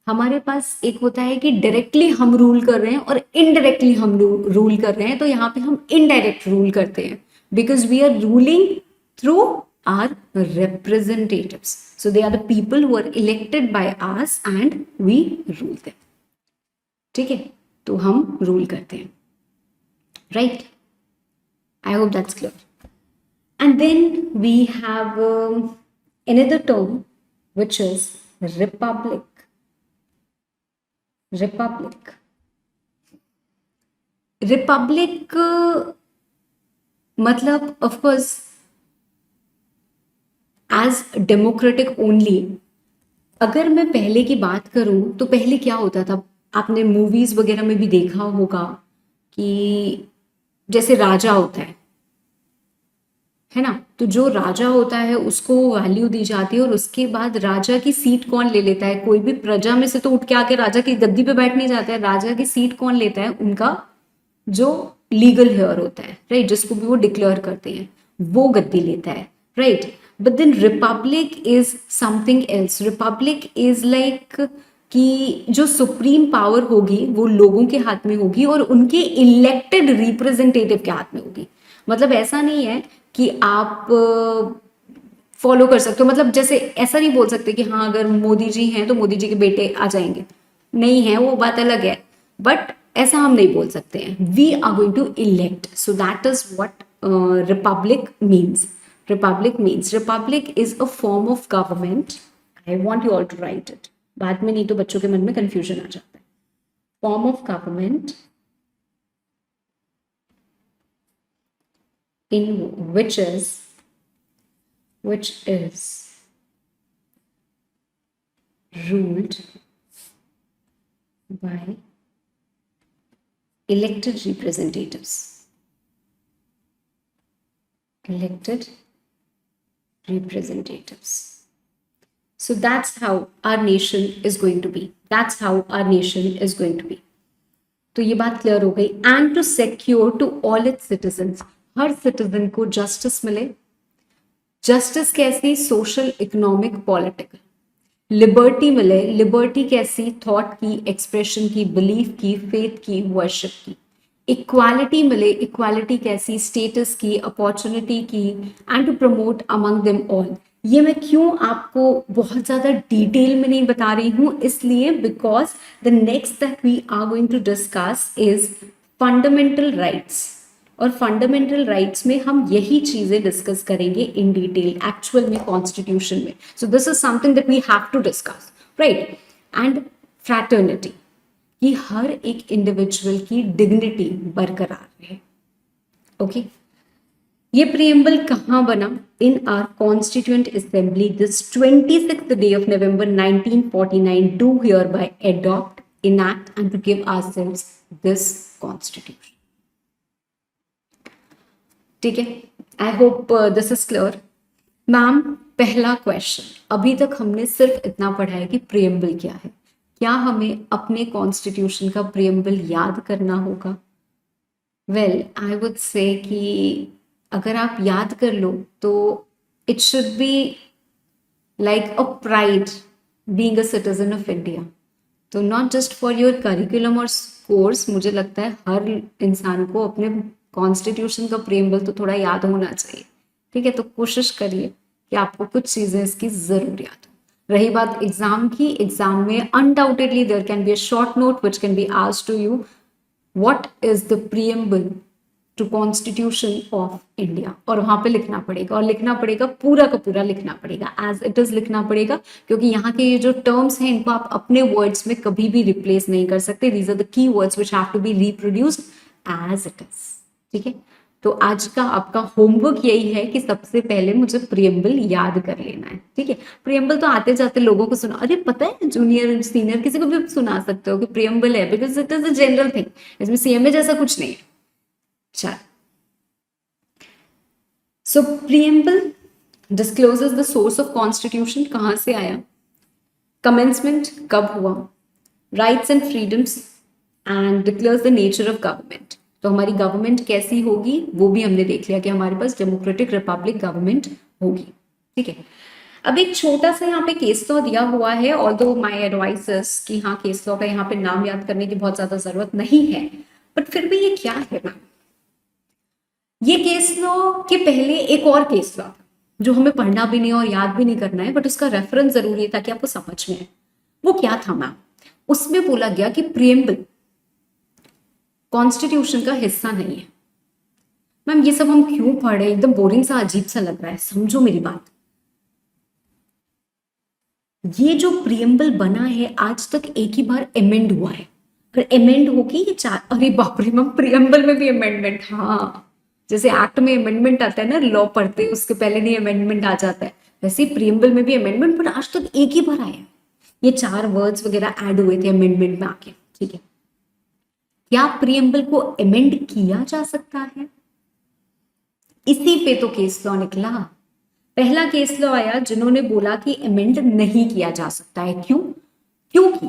हमारे पास एक होता है कि डायरेक्टली हम रूल कर रहे हैं और इनडायरेक्टली हम रूल कर रहे हैं, तो यहाँ पे हम इनडायरेक्ट रूल करते हैं because we are ruling through our representatives. So they are the people who are elected by us and we rule them. ठीक है, तो हम रूल करते हैं, right. I hope that's clear. And then we have another term which is republic. Republic. Republic मतलब of course as democratic only. अगर मैं पहले की बात करूं तो पहले क्या होता था, आपने मूवीज वगैरह में भी देखा होगा कि जैसे राजा होता है ना, तो जो राजा होता है उसको वैल्यू दी जाती है और उसके बाद राजा की सीट कौन ले लेता है, कोई भी प्रजा में से तो उठ के आके राजा की गद्दी पे बैठ नहीं जाता है, राजा की सीट कौन लेता है, उनका जो लीगल हेयर होता है, राइट, जिसको भी वो डिक्लेयर करते हैं वो गद्दी लेता है, right. But then republic is something else. Republic is like कि जो सुप्रीम पावर होगी वो लोगों के हाथ में होगी और उनके इलेक्टेड रिप्रेजेंटेटिव के हाथ में होगी. मतलब ऐसा नहीं है कि आप फॉलो कर सकते हो, मतलब जैसे ऐसा नहीं बोल सकते कि हाँ अगर मोदी जी हैं तो मोदी जी के बेटे आ जाएंगे, नहीं है वो बात अलग है, बट ऐसा हम नहीं बोल सकते हैं. We are going to elect. So that is what republic means. Republic is a form of government. I want you all to write it, बाद में नहीं तो बच्चों के मन में कंफ्यूजन आ जाता है. Form of government in which is ruled by elected representatives. So that's how our nation is going to be. तो ये बात क्लियर हो गई. And to secure to all its citizens, हर सिटीजन को जस्टिस मिले. जस्टिस कैसी? Social, economic, political. लिबर्टी मिले. लिबर्टी कैसी? थॉट की, एक्सप्रेशन की, बिलीफ की, फेथ की, वर्शिप की. इक्वालिटी मिले. इक्वालिटी कैसी? स्टेटस की, अपॉर्चुनिटी की. And to promote among them all. ये मैं क्यों आपको बहुत ज़्यादा डिटेल में नहीं बता रही हूँ, इसलिए because the next that we are going to discuss is fundamental rights. और फंडामेंटल राइट्स में हम यही चीज़ें डिस्कस करेंगे इन डिटेल एक्चुअल में कॉन्स्टिट्यूशन में. So this is something that we have to discuss, right. And fraternity, कि हर एक इंडिविजुअल की डिग्निटी बरकरार रहे. ओके. ये प्रियम्बल कहाँ बना? इन our constituent assembly this 26th day of November 1949 do hereby adopt, enact and to give ourselves this constitution. ठीक है, आई hope this is clear. Ma'am, पहला क्वेश्चन, अभी तक हमने सिर्फ इतना पढ़ा है कि प्रियम्बल क्या है. क्या हमें अपने कॉन्स्टिट्यूशन का प्रियम्बल याद करना होगा? वेल, आई वुड से कि अगर आप याद कर लो तो it should be like a pride being a citizen of India. तो not just for your curriculum और कोर्स, मुझे लगता है हर इंसान को अपने कॉन्स्टिट्यूशन का प्रियम्बल तो थोड़ा याद होना चाहिए. ठीक है, तो कोशिश करिए कि आपको कुछ चीज़ें इसकी ज़रूर याद हो. रही बात एग्जाम की, एग्जाम में undoubtedly there can be a short note which can be asked to you, what is the preamble to constitution of India, और वहां पे लिखना पड़ेगा. और लिखना पड़ेगा, पूरा का पूरा लिखना पड़ेगा, एज इट इज लिखना पड़ेगा, क्योंकि यहाँ के ये जो टर्म्स हैं इनको आप अपने वर्ड्स में कभी भी रिप्लेस नहीं कर सकते. These are the key words which have to be reproduced as it is. ठीक है, तो आज का आपका होमवर्क यही है कि सबसे पहले मुझे प्रियम्बल याद कर लेना है. ठीक है, प्रियम्बल तो आते जाते लोगों को सुना, अरे पता है, जूनियर सीनियर किसी को भी सुना सकते हो कि प्रियम्बल है, because it is a general thing. इसमें सीएमए जैसा कुछ नहीं है. चल, so preamble discloses the source of constitution, कहां से आया, कमेंसमेंट कब हुआ, rights and freedoms, and declares the nature of government. तो हमारी गवर्नमेंट कैसी होगी वो भी हमने देख लिया कि हमारे पास डेमोक्रेटिक रिपब्लिक गवर्नमेंट होगी. ठीक है, अब एक छोटा सा यहाँ पे केस लॉ दिया हुआ है, ऑल्दो माय एडवाइस इज कि हाँ केस लॉ का यहाँ पे नाम याद करने की बहुत ज्यादा जरूरत नहीं है, बट फिर भी ये क्या है मैम. ये केस लॉ के पहले एक और केस लॉ था जो हमें पढ़ना भी नहीं और याद भी नहीं करना है, बट उसका रेफरेंस जरूरी है ताकि आपको समझ में आए. वो क्या था मैम? उसमें बोला गया कि प्रियम्बल कॉन्स्टिट्यूशन का हिस्सा नहीं है. मैम ये सब हम क्यों पढ़ रहे हैं, एकदम बोरिंग सा, अजीब सा लग रहा है, समझो मेरी बात. ये जो प्रियम्बल बना है आज तक एक ही बार अमेंड हुआ है, और अमेंड होके ये चार, अरे बाप रे मैम, प्रियम्बल में भी अमेंडमेंट, हाँ जैसे एक्ट में अमेंडमेंट आता है ना, लॉ पढ़ते उसके पहले नहीं अमेंडमेंट आ जाता है, वैसे ही प्रियम्बल में भी अमेंडमेंट, पर आज तक एक ही बार आया है। ये 4 वर्ड्स वगैरह ऐड हुए थे अमेंडमेंट में आके, ठीक है। क्या प्रियम्बल को अमेंड किया जा सकता है? इसी पे तो केस लॉ निकला। पहला केस लॉ आया जिन्होंने बोला कि अमेंड नहीं किया जा सकता है। क्यों? क्योंकि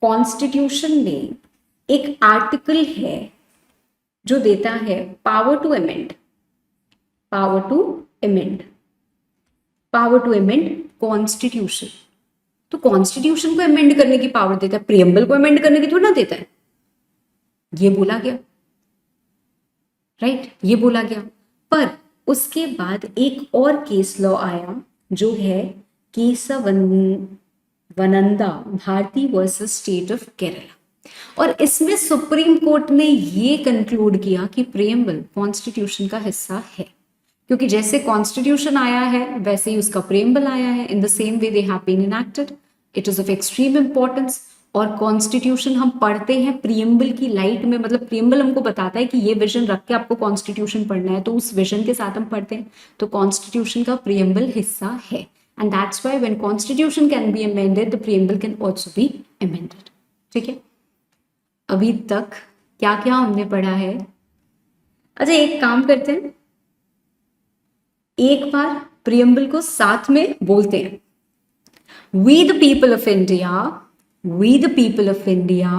कॉन्स्टिट्यूशन में एक आर्टिकल है जो देता है power to amend, power to amend, power to amend constitution. तो कॉन्स्टिट्यूशन को अमेंड करने की पावर देता है, प्रियम्बल को अमेंड करने की थोड़ा ना देता है। ये बोला गया, राइट, ये बोला गया। पर उसके बाद एक और केस लॉ आया जो है Kesavananda Bharati versus state of Kerala, और इसमें सुप्रीम कोर्ट ने ये कंक्लूड किया कि प्रियम्बल कॉन्स्टिट्यूशन का हिस्सा है, क्योंकि जैसे कॉन्स्टिट्यूशन आया है वैसे ही उसका प्रियम्बल आया है, in the same way they have been enacted, it is of extreme importance. और कॉन्स्टिट्यूशन हम पढ़ते हैं प्रियम्बल की लाइट में, मतलब प्रियम्बल हमको बताता है कि ये विजन रख के आपको कॉन्स्टिट्यूशन पढ़ना है, तो उस विजन के साथ हम पढ़ते हैं, तो कॉन्स्टिट्यूशन का प्रियम्बल हिस्सा है, and that's why when constitution can be amended the preamble can also be amended. ठीक है, अभी तक क्या क्या हमने पढ़ा है? अच्छा एक काम करते हैं, एक बार प्रियम्बल को साथ में बोलते हैं। We the people of India, we the people of India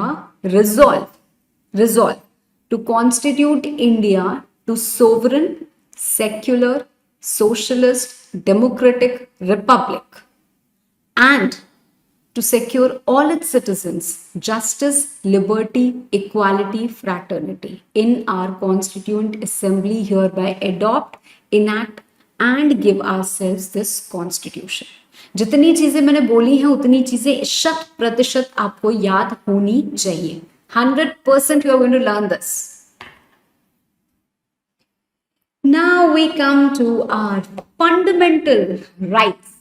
resolve to constitute India to sovereign, secular, socialist, democratic republic, and to secure all its citizens justice, liberty, equality, fraternity in our constituent assembly hereby adopt, enact and give ourselves this constitution। जितनी चीजें मैंने बोली हैं उतनी चीजें 100% आपको याद होनी चाहिए। 100% you are going to learn this। Now we come to our fundamental rights।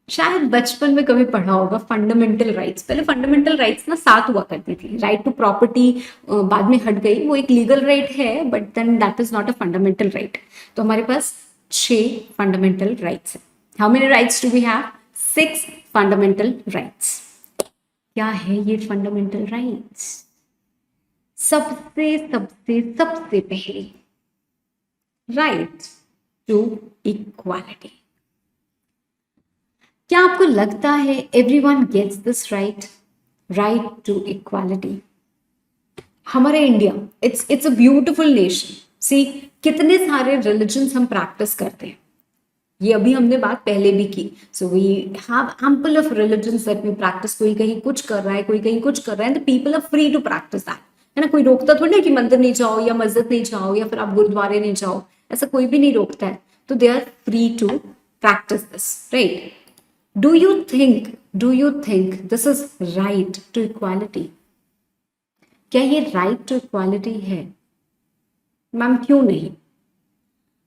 शायद बचपन में कभी पढ़ा होगा फंडामेंटल राइट्स। पहले फंडामेंटल राइट्स ना 7 हुआ करती थी। राइट टू प्रॉपर्टी बाद में हट गई, वो एक लीगल राइट है, but then that is not a fundamental right. तो हमारे पास 6 फंडामेंटल राइट्स है। How many rights do we have? 6 fundamental rights. क्या है ये फंडामेंटल राइट्स? सबसे सबसे सबसे पहली राइट टू इक्वालिटी। क्या आपको लगता है everyone gets this right? Right to equality. हमारे India, it's a beautiful nation. See कितने सारे रिलीजन्स हम प्रैक्टिस करते हैं, ये अभी हमने बात पहले भी की। So we have ample of religions that we practice. कोई कहीं कुछ कर रहा है, कोई कहीं कुछ कर रहा है, the people are free to practice that, है ना। कोई रोकता थोड़ी ना कि मंदिर नहीं जाओ या मस्जिद नहीं जाओ या फिर आप गुरुद्वारे नहीं जाओ, ऐसा कोई भी नहीं रोकता है। तो they are free to practice this, right. Do you think this is right to equality? क्या ये right to equality है? मैम क्यों नहीं?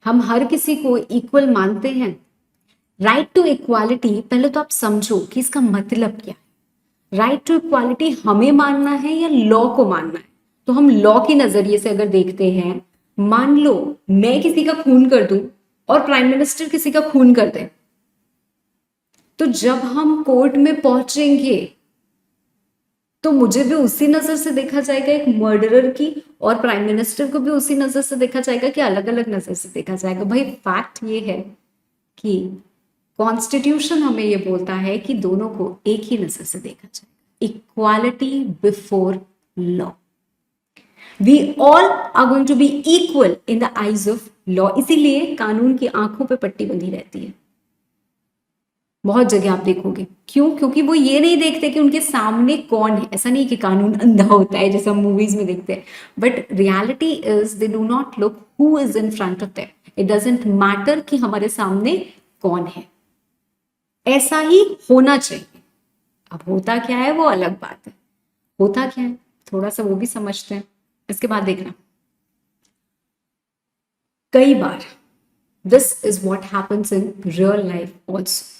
हम हर किसी को इक्वल मानते हैं। राइट टू इक्वालिटी पहले तो आप समझो कि इसका मतलब क्या है। राइट टू इक्वालिटी हमें मानना है या लॉ को मानना है? तो हम लॉ के नजरिए से अगर देखते हैं, मान लो मैं किसी का खून कर दूं और प्राइम मिनिस्टर किसी का खून कर दे, तो जब हम कोर्ट में पहुंचेंगे तो मुझे भी उसी नजर से देखा जाएगा एक मर्डरर की, और प्राइम मिनिस्टर को भी उसी नजर से देखा जाएगा कि अलग अलग नजर से देखा जाएगा। भाई फैक्ट ये है कि कॉन्स्टिट्यूशन हमें ये बोलता है कि दोनों को एक ही नजर से देखा जाएगा। Equality before law, we all are going to be equal in the eyes of law. इसीलिए कानून की आंखों पे पट्टी बंधी रहती है। बहुत जगह आप देखोगे, क्यों? क्योंकि वो ये नहीं देखते कि उनके सामने कौन है। ऐसा नहीं कि कानून अंधा होता है जैसा मूवीज में देखते हैं, but reality is they do not look who is in front of them. It doesn't matter कि हमारे सामने कौन है, ऐसा ही होना चाहिए। अब होता क्या है वो अलग बात है। होता क्या है थोड़ा सा वो भी समझते हैं, इसके बाद देखना। कई बार this is what happens in real life also.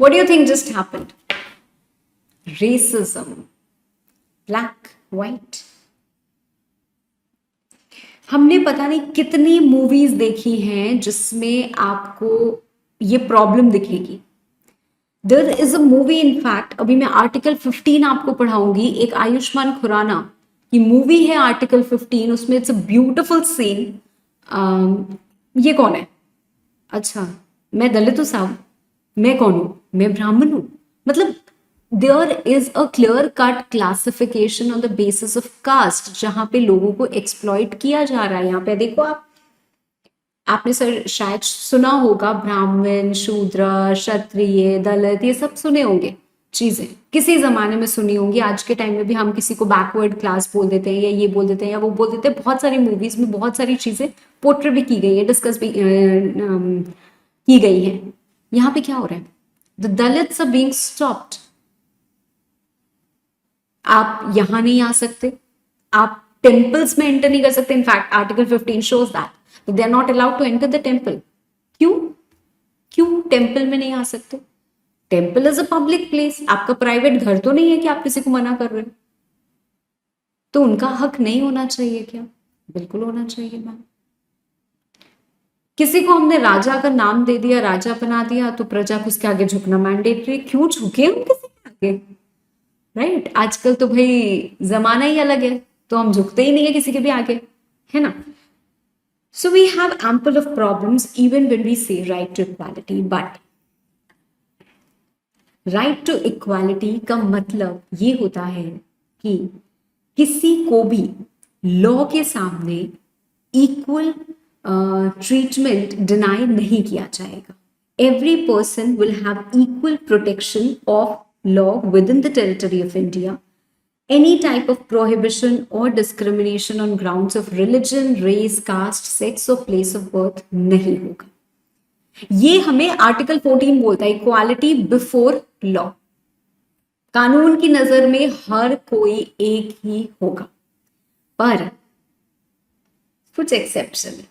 What do you think just happened? Racism. Black, white. हमने पता नहीं कितनी मूवीज देखी हैं जिसमें आपको ये प्रॉब्लम दिखेगी. There is a movie, in fact अभी मैं आर्टिकल 15 आपको पढ़ाऊंगी, एक आयुष्मान खुराना की मूवी है आर्टिकल 15. उसमें इट्स अ ब्यूटिफुल सीन. ये कौन है? अच्छा, मैं दलित हूँ साहब. मैं कौन हूँ? मैं ब्राह्मण हूँ. मतलब there is a clear cut classification on the basis of caste, जहां पे लोगों को एक्सप्लॉइट किया जा रहा है. यहाँ पे देखो आप, आपने सर शायद सुना होगा ब्राह्मण, शूद्र, क्षत्रिय, दलित, ये सब सुने होंगे चीजें, किसी जमाने में सुनी होंगी. आज के टाइम में भी हम किसी को बैकवर्ड क्लास बोल देते हैं, या ये बोल देते हैं या वो बोल देते हैं. बहुत सारी मूवीज में बहुत सारी चीजें पोर्ट्रे भी की गई है, डिस्कस भी की गई है. यहाँ पे क्या हो रहा है? The Dalits are being stopped. आप यहां नहीं आ सकते, आप टेम्पल्स में एंटर नहीं कर सकते. In fact article 15 shows that they are not allowed to enter the temple. क्यों? क्यों टेम्पल में नहीं आ सकते? Temple is a public place. आपका प्राइवेट घर तो नहीं है कि आप किसी को मना कर रहे हो. तो उनका हक नहीं होना चाहिए क्या? बिल्कुल होना चाहिए मैम. किसी को हमने राजा का नाम दे दिया, राजा बना दिया, तो प्रजा को उसके आगे झुकना मैंडेटरी. क्यों झुके हम किसी के आगे? राइट. आजकल तो भाई जमाना ही अलग है, तो हम झुकते ही नहीं है किसी के भी आगे, है ना. So we have ample of problems even when we say right to equality. But right to equality का मतलब ये होता है कि किसी को भी लॉ के सामने इक्वल ट्रीटमेंट डिनाई नहीं किया जाएगा. Every person will have equal protection of law within the territory of India. Any type of prohibition or discrimination on grounds of religion, race, caste, sex or place of birth नहीं होगा. ये हमें article 14 बोलता है, equality before law. कानून की नजर में हर कोई एक ही होगा, पर कुछ एक्सेप्शन है.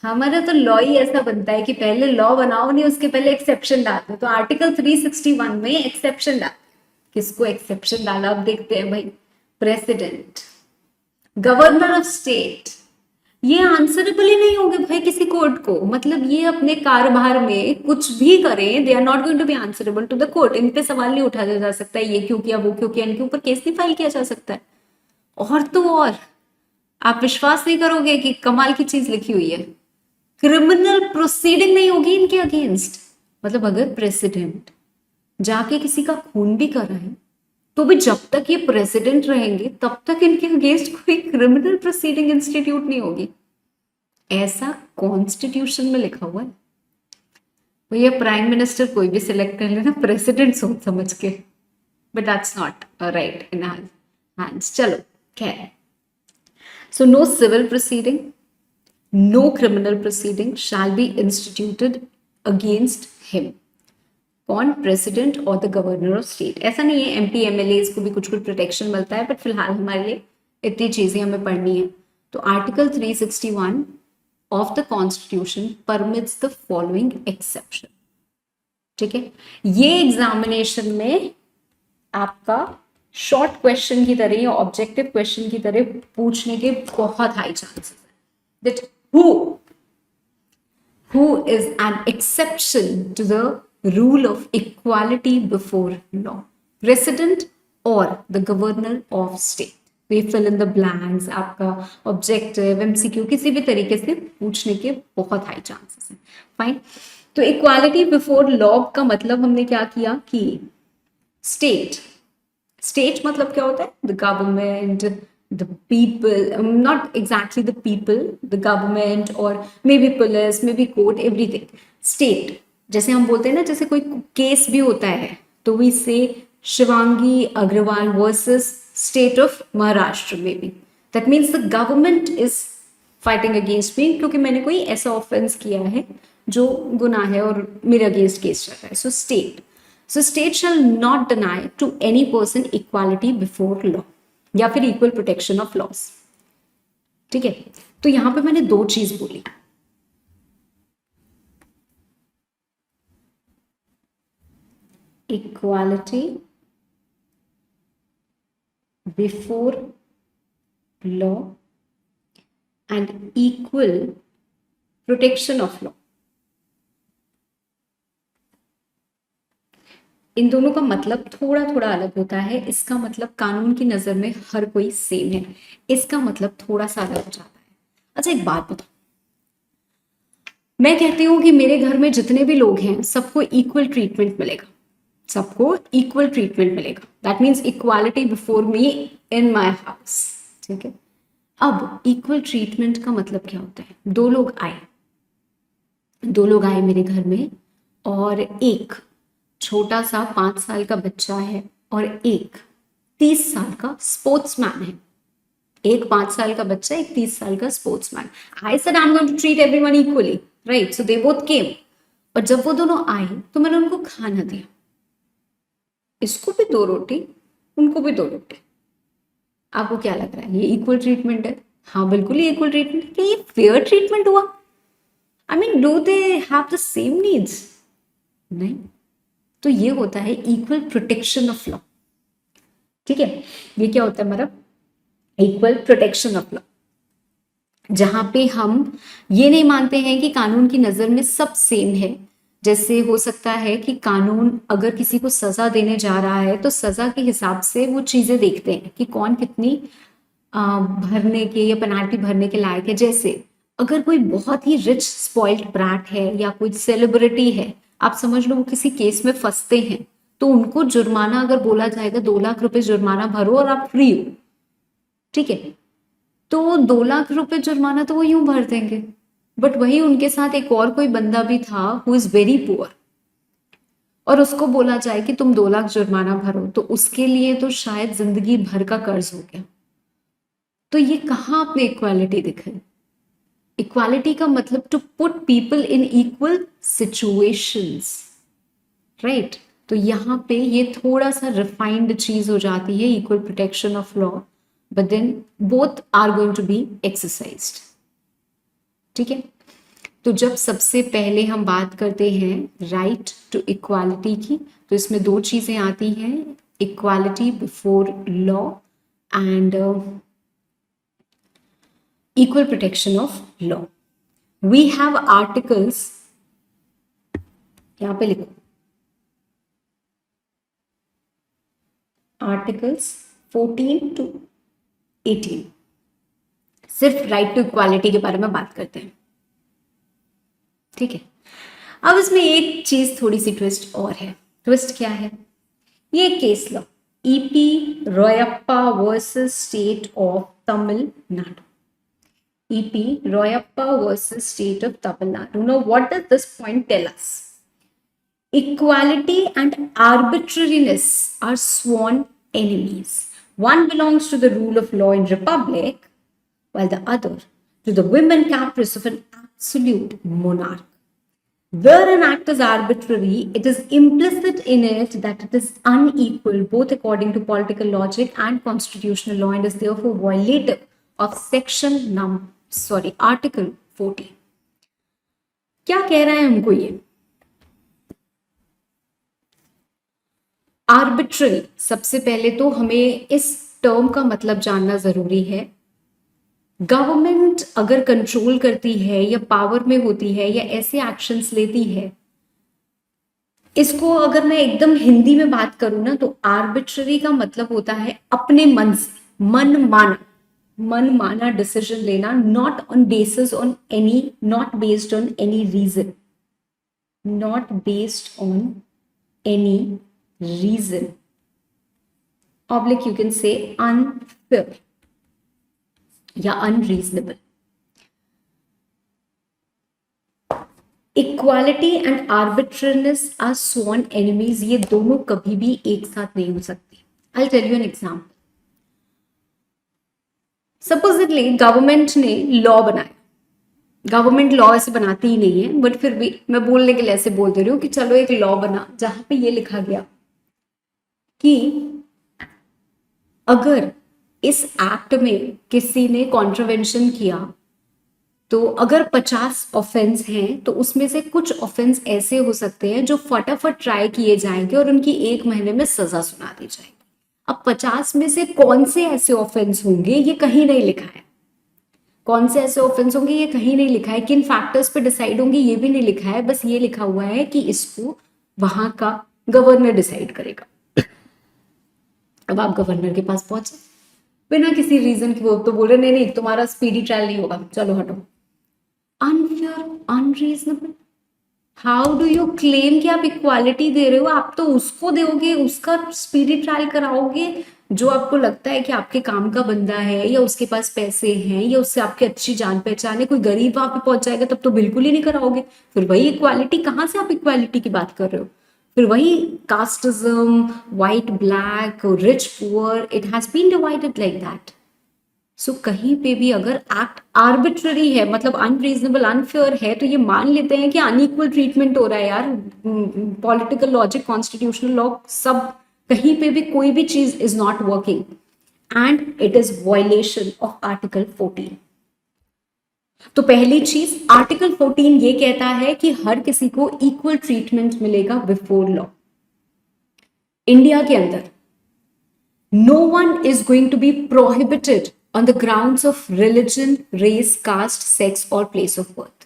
हमारा तो लॉ ही ऐसा बनता है कि पहले लॉ बनाओ, नहीं उसके पहले एक्सेप्शन डाल दो. तो आर्टिकल 361 में एक्सेप्शन डाल. किसको एक्सेप्शन डाला अब देखते हैं भाई. प्रेसिडेंट, गवर्नर ऑफ स्टेट, ये आंसरेबल ही नहीं होंगे भाई किसी कोर्ट को. मतलब ये अपने कारोबार में कुछ भी करें, they are not going to be answerable to the court. इन पे सवाल नहीं उठाया जा सकता है, ये क्यों किया, वो क्यों किया, इनके ऊपर केस नहीं फाइल किया जा सकता है. और तो और आप विश्वास नहीं करोगे कि कमाल की चीज लिखी हुई है, क्रिमिनल प्रोसीडिंग नहीं होगी इनके अगेंस्ट. मतलब अगर प्रेसिडेंट जाके किसी का खून भी कराए, तो भी जब तक ये प्रेसिडेंट रहेंगे तब तक इनके अगेंस्ट कोई क्रिमिनल प्रोसीडिंग इंस्टीट्यूट नहीं होगी. ऐसा कॉन्स्टिट्यूशन में लिखा हुआ है. भैया प्राइम मिनिस्टर कोई भी सिलेक्ट कर लेना, प्रेसिडेंट सोच समझ के. But that's not right in hands. चलो खैर. So no civil proceeding, no criminal proceeding shall be instituted against him. कौन? प्रेसिडेंट और द गवर्नर ऑफ स्टेट. ऐसा नहीं है एमपी एमएलए को भी कुछ कुछ प्रोटेक्शन मिलता है, बट फिलहाल हमारे लिए इतनी चीजें हमें पढ़नी है. तो article 361 of the constitution permits the following exception. ठीक है. ये एग्जामिनेशन में आपका शॉर्ट क्वेश्चन की तरह या ऑब्जेक्टिव क्वेश्चन की तरह पूछने के बहुत हाई चांसेस है. That who is an exception to the rule of equality before law? President or the governor of state? We fill in the blanks. आपका objective, MCQ किसी भी तरीके से पूछने के बहुत हाई चांसेस हैं. फाइन. तो इक्वालिटी बिफोर लॉ का मतलब हमने क्या किया कि स्टेट मतलब क्या होता है? The government, the people, not exactly the people, the government or maybe police, maybe court, everything. State, जैसे हम बोलते हैं ना, जैसे कोई केस भी होता है तो we say Shivangi Agrawal versus state of Maharashtra में भी. That means the government is fighting against me क्योंकि मैंने कोई ऐसा ऑफेंस किया है जो गुनाह है और मेरे अगेंस्ट केस चल रहा है. So state shall not deny to any person equality before law या फिर इक्वल प्रोटेक्शन ऑफ लॉस. ठीक है. तो यहां पे मैंने दो चीज बोली. Equality before law and equal protection of law. इन दोनों का मतलब थोड़ा थोड़ा अलग होता है। इसका मतलब कानून की नजर में हर कोई सेम है, इसका मतलब थोड़ा सा अलग हो जाता है। अच्छा एक बात बताओ, मैं कहती हूं कि मेरे घर में जितने भी लोग हैं सबको इक्वल ट्रीटमेंट मिलेगा, सबको इक्वल ट्रीटमेंट मिलेगा। That means equality before me in my house. ठीक है, अब इक्वल ट्रीटमेंट का मतलब क्या होता है? दो लोग आए मेरे घर में, और एक छोटा सा 5 साल का बच्चा है और एक 30 साल का स्पोर्ट्समैन है। एक 5 साल का बच्चा, एक 30 साल का sportsman. I said I am going to treat everyone equally, right? So they both came, और जब वो दोनों आए तो मैंने उनको खाना दिया। इसको भी 2 रोटी, उनको भी 2 रोटी। आपको क्या लग रहा है, ये इक्वल ट्रीटमेंट है? हाँ बिल्कुल ये इक्वल ट्रीटमेंट है। क्या ये फेयर ट्रीटमेंट हुआ? I mean do they have the same needs? नहीं। तो ये होता है इक्वल प्रोटेक्शन ऑफ लॉ। ठीक है, ये क्या होता है हमारा इक्वल प्रोटेक्शन ऑफ लॉ, जहां पे हम ये नहीं मानते हैं कि कानून की नजर में सब सेम है। जैसे हो सकता है कि कानून अगर किसी को सजा देने जा रहा है तो सजा के हिसाब से वो चीजें देखते हैं कि कौन कितनी भरने के या पेनाल्टी भरने के लायक है। जैसे अगर कोई बहुत ही रिच स्पॉइल्ड ब्रैट है या कोई सेलिब्रिटी है, आप समझ लो वो किसी केस में फंसते हैं, तो उनको जुर्माना अगर बोला जाएगा 2 लाख रुपए जुर्माना भरो और आप फ्री हो, ठीक है, तो 2 लाख रुपए जुर्माना तो वो यूं भर देंगे। बट वही उनके साथ एक और कोई बंदा भी था हु इज वेरी पुअर, और उसको बोला जाए कि तुम 2 लाख जुर्माना भरो, तो उसके लिए तो शायद जिंदगी भर का कर्ज हो गया। तो ये कहाँ आपने इक्वालिटी दिखाई? इक्वालिटी का मतलब to put people in equal situations, right? तो यहाँ पे ये थोड़ा सा रिफाइंड चीज हो जाती है, equal protection of law, but then both are going to be exercised. ठीक है, तो जब सबसे पहले हम बात करते हैं राइट टू इक्वालिटी की, तो इसमें 2 चीजें आती हैं, equality before law and equal protection of law. We have articles, यहां पे लिखो आर्टिकल्स 14 to 18, सिर्फ राइट टू इक्वालिटी के बारे में बात करते हैं। ठीक है, अब इसमें एक चीज थोड़ी सी ट्विस्ट और है। ट्विस्ट क्या है? ये case law EP Royappa versus state of Tamil Nadu, EP Royappa versus State of Tamil Nadu. Now, what does this point tell us? Equality and arbitrariness are sworn enemies. One belongs to the rule of law in republic, while the other to the whim and caprice of an absolute monarch. Where an act is arbitrary, it is implicit in it that it is unequal, both according to political logic and constitutional law, and is therefore violative of article 40। क्या कह रहा है हमको ये? Arbitrary, सबसे पहले तो हमें इस टर्म का मतलब जानना जरूरी है। गवर्नमेंट अगर कंट्रोल करती है या पावर में होती है या ऐसे एक्शंस लेती है, इसको अगर मैं एकदम हिंदी में बात करूं ना, तो आर्बिट्ररी का मतलब होता है अपने मन से, मन माना डिसीजन लेना, not on basis on any, not based on any reason, not based on any reason, oblique you can say unfair या unreasonable. Equality and arbitrariness are sworn enemies, ये दोनों कभी भी एक साथ नहीं हो सकती। I tell you an example. Supposedly government ने लॉ बनाया, गवर्नमेंट लॉ ऐसे बनाती ही नहीं है, बट फिर भी मैं बोलने के लिए ऐसे बोल दे रही हूँ कि चलो एक लॉ बना जहां पे ये लिखा गया कि अगर इस एक्ट में किसी ने कॉन्ट्रवेंशन किया तो अगर 50 ऑफेंस हैं तो उसमें से कुछ ऑफेंस ऐसे हो सकते हैं जो फटाफट ट्राई किए जाएंगे और उनकी 1 महीने में सजा सुना दी जाएगी। अब 50 में से कौन से ऐसे ऑफेंस होंगे ये कहीं नहीं लिखा है, कौन से ऐसे ऑफेंस होंगे ये कहीं नहीं लिखा है, किन फैक्टर्स पे डिसाइड होंगे ये भी नहीं लिखा है, बस ये लिखा हुआ है कि इसको वहां का गवर्नर डिसाइड करेगा। अब आप गवर्नर के पास पहुंचे बिना किसी रीजन की, वो तो बोल रहे नहीं नहीं तुम्हारा स्पीडी ट्रायल नहीं होगा, चलो हटो। Unfair, unreasonable. How do you claim कि आप इक्वालिटी दे रहे हो? आप तो उसको दोगे, उसका स्पीडी ट्रायल कराओगे जो आपको लगता है कि आपके काम का बंदा है या उसके पास पैसे हैं या उससे आपकी अच्छी जान पहचान है। कोई गरीब वहां पे पहुंच जाएगा तब तो बिल्कुल ही नहीं कराओगे। फिर वही इक्वालिटी, कहाँ से आप इक्वालिटी की बात कर रहे हो? फिर वही casteism, white black, rich poor, it has been divided like that. So कहीं पे भी अगर एक्ट आर्बिट्ररी है, मतलब अनरीजनेबल, अनफेयर है, तो ये मान लेते हैं कि अनइक्वल ट्रीटमेंट हो रहा है यार। पॉलिटिकल लॉजिक, कॉन्स्टिट्यूशनल लॉ, सब कहीं पे भी कोई भी चीज is not working and it is violation of article 14। तो पहली चीज, आर्टिकल 14 ये कहता है कि हर किसी को इक्वल ट्रीटमेंट मिलेगा बिफोर लॉ। इंडिया के अंदर no one is going to be prohibited on the grounds of religion, race, caste, sex or place of birth.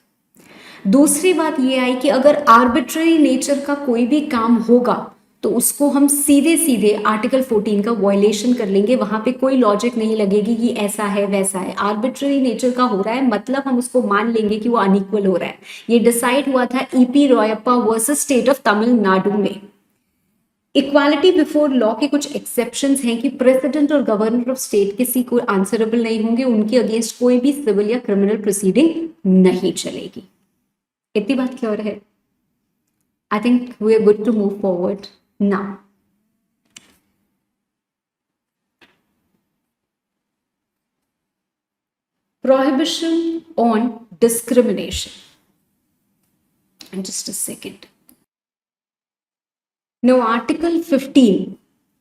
दूसरी बात ये आई कि अगर आर्बिट्ररी नेचर का कोई भी काम होगा तो उसको हम सीधे सीधे आर्टिकल 14 का वायलेशन कर लेंगे। वहां पे कोई लॉजिक नहीं लगेगी कि ऐसा है वैसा है, आर्बिट्ररी नेचर का हो रहा है मतलब हम उसको मान लेंगे कि वो अनइक्वल हो रहा है। ये डिसाइड हुआ था EP Royappa versus state of Tamil Nadu में। इक्वालिटी बिफोर लॉ के कुछ एक्सेप्शंस हैं कि प्रेसिडेंट और गवर्नर ऑफ स्टेट किसी को आंसरेबल नहीं होंगे, उनके अगेंस्ट कोई भी सिविल या क्रिमिनल प्रोसीडिंग नहीं चलेगी। इतनी बात क्लियर है? I think we are good to move forward now. Prohibition on discrimination. And just a second. No, article 15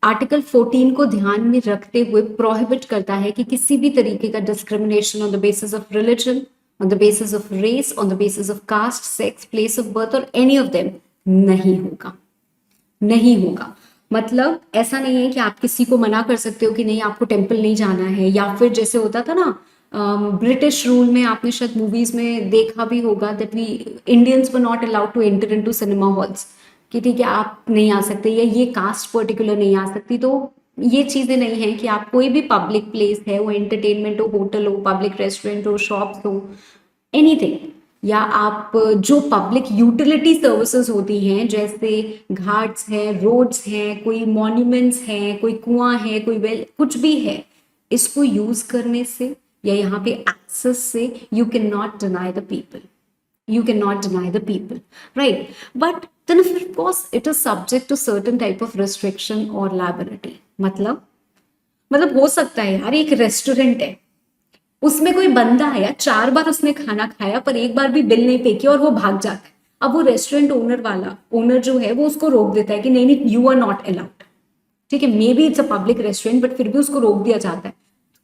article 14 को ध्यान में रखते हुए प्रोहिबिट करता है कि किसी भी तरीके का discrimination on the basis of religion, on the basis of race, on the basis of caste, sex, place of birth और एनी ऑफ देम नहीं होगा, नहीं होगा। मतलब ऐसा नहीं है कि आप किसी को मना कर सकते हो कि नहीं आपको टेम्पल नहीं जाना है, या फिर जैसे होता था ना ब्रिटिश रूल में, आपने शायद मूवीज में देखा भी होगा that we Indians were not allowed to enter into cinema halls, कि ठीक है आप नहीं आ सकते, या ये कास्ट पर्टिकुलर नहीं आ सकती। तो ये चीजें नहीं है कि आप कोई भी पब्लिक प्लेस है, वो एंटरटेनमेंट हो, होटल हो, पब्लिक रेस्टोरेंट हो, शॉप्स हो, एनीथिंग, या आप जो पब्लिक यूटिलिटी सर्विसेज होती हैं जैसे घाट्स हैं, रोड्स हैं, कोई मॉन्यूमेंट्स हैं, कोई कुआं है, कोई वेल, कुछ भी है, इसको यूज करने से या यहाँ पे एक्सेस से you can not deny the people, you cannot deny the people, right? But then of course it is subject to certain type of restriction or liability. मतलब हो सकता है यार एक रेस्टोरेंट है, उसमें कोई बंदा आया, 4 बार उसने खाना खाया पर एक बार भी बिल नहीं पे किया और वो भाग जाता है। अब वो रेस्टोरेंट ओनर जो है वो उसको रोक देता है कि नहीं नहीं यू आर नॉट अलाउड, ठीक है, may be it's a public restaurant but फिर भी उसको रोक दिया जाता है।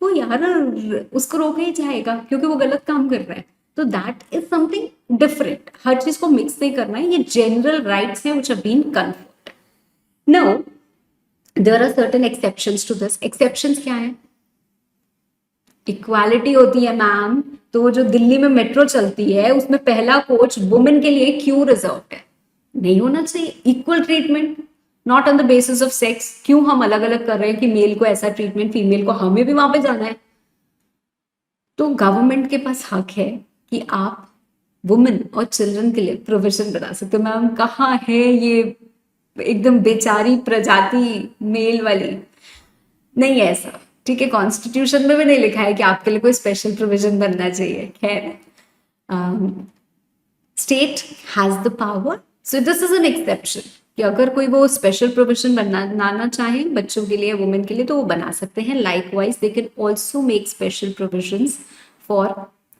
तो यार उसको रोका ही जाएगा क्योंकि वो गलत काम कर रहा है। तो दैट इज समथिंग डिफरेंट, हर चीज को मिक्स नहीं करना है, ये जनरल राइट्स हैं which have been conferred. Now there are certain exceptions to this. Exceptions क्या है? इक्वालिटी होती है मैम, तो जो दिल्ली में मेट्रो चलती है उसमें पहला कोच वुमेन के लिए क्यों रिजर्व है? नहीं होना चाहिए। Equal treatment, not on the basis of sex. क्यों हम अलग अलग कर रहे हैं कि मेल को ऐसा ट्रीटमेंट, फीमेल को, हमें भी वहां पे जाना है। तो गवर्नमेंट के पास हक है कि आप वुमेन और चिल्ड्रन के लिए प्रोविजन बना सकते हो। मैम कहाँ है ये एकदम बेचारी प्रजाति मेल वाली? नहीं है ऐसा, ठीक है, कॉन्स्टिट्यूशन में भी नहीं लिखा है कि आपके लिए कोई स्पेशल प्रोविजन बनना चाहिए। खैर, state has the power, so this is an exception कि अगर कोई वो स्पेशल प्रोविजन बनाना चाहे बच्चों के लिए, वुमेन के लिए, तो वो बना सकते हैं। Likewise they can also make special provisions for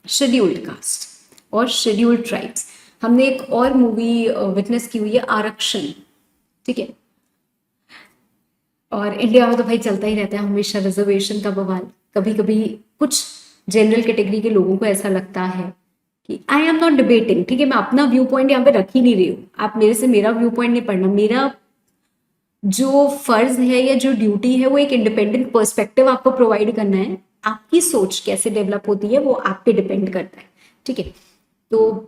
scheduled caste और शेड्यूल्ड ट्राइब्स। हमने एक और मूवी विटनेस की हुई है, आरक्षण, ठीक है, और इंडिया में तो भाई चलता ही रहता है हमेशा रिजर्वेशन का बवाल। कभी कभी कुछ जनरल कैटेगरी के लोगों को ऐसा लगता है कि आई एम नॉट डिबेटिंग, ठीक है, मैं अपना व्यू पॉइंट यहाँ पे रख ही नहीं रही हूँ, आप मेरे से मेरा व्यू पॉइंट नहीं पढ़ना, मेरा जो फर्ज है या जो ड्यूटी है वो एक इंडिपेंडेंट पर्सपेक्टिव आपको प्रोवाइड करना है। आपकी सोच कैसे डेवलप होती है वो आप पे डिपेंड करता है, ठीक है। तो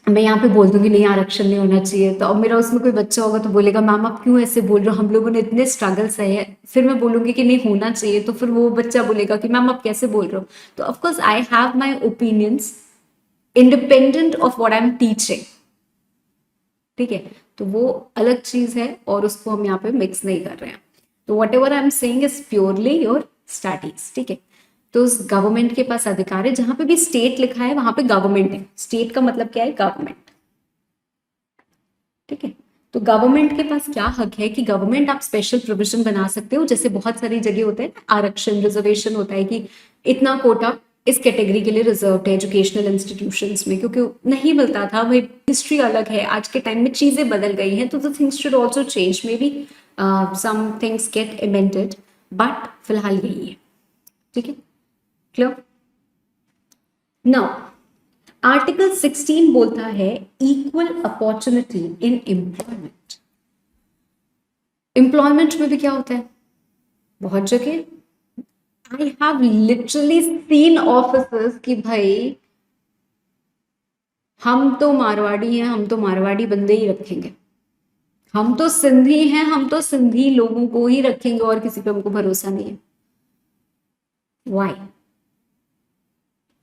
मैं यहाँ पे बोल दूंगी नहीं आरक्षण नहीं होना चाहिए, तो अब मेरा उसमें कोई बच्चा होगा तो बोलेगा मैम आप क्यों ऐसे बोल रहे हो, हम लोगों ने इतने स्ट्रगल सहे हैं, फिर मैं बोलूंगी कि नहीं होना चाहिए, तो फिर वो बच्चा बोलेगा कि मैम आप कैसे बोल रहे हो। तो of course I have my opinions independent of what I am teaching, ठीक है। तो वो अलग चीज है और उसको हम यहाँ पे मिक्स नहीं कर रहे हैं। तो what ever I am saying is purely your studies, ठीक है। तो उस गवर्नमेंट के पास अधिकार है, जहां पे भी स्टेट लिखा है वहां पे गवर्नमेंट है, स्टेट का मतलब क्या है, गवर्नमेंट, ठीक है। तो गवर्नमेंट के पास क्या हक है कि गवर्नमेंट आप स्पेशल प्रोविजन बना सकते हो, जैसे बहुत सारी जगह होता है आरक्षण रिजर्वेशन होता है कि इतना कोटा इस कैटेगरी के लिए रिजर्व है एजुकेशनल इंस्टीट्यूशंस में, क्योंकि नहीं मिलता था, भाई हिस्ट्री अलग है, आज के टाइम में चीजें बदल गई हैं, तो the things should also change, may be some things get amended, but फिलहाल यही है, ठीक है, क्लियर। नाउ आर्टिकल 16 बोलता है equal opportunity in employment. Employment में भी क्या होता है, बहुत जगह I have literally seen officers कि भाई हम तो मारवाड़ी हैं, हम तो मारवाड़ी बंदे ही रखेंगे, हम तो सिंधी हैं, हम तो सिंधी लोगों को ही रखेंगे और किसी पे हमको भरोसा नहीं है। Why?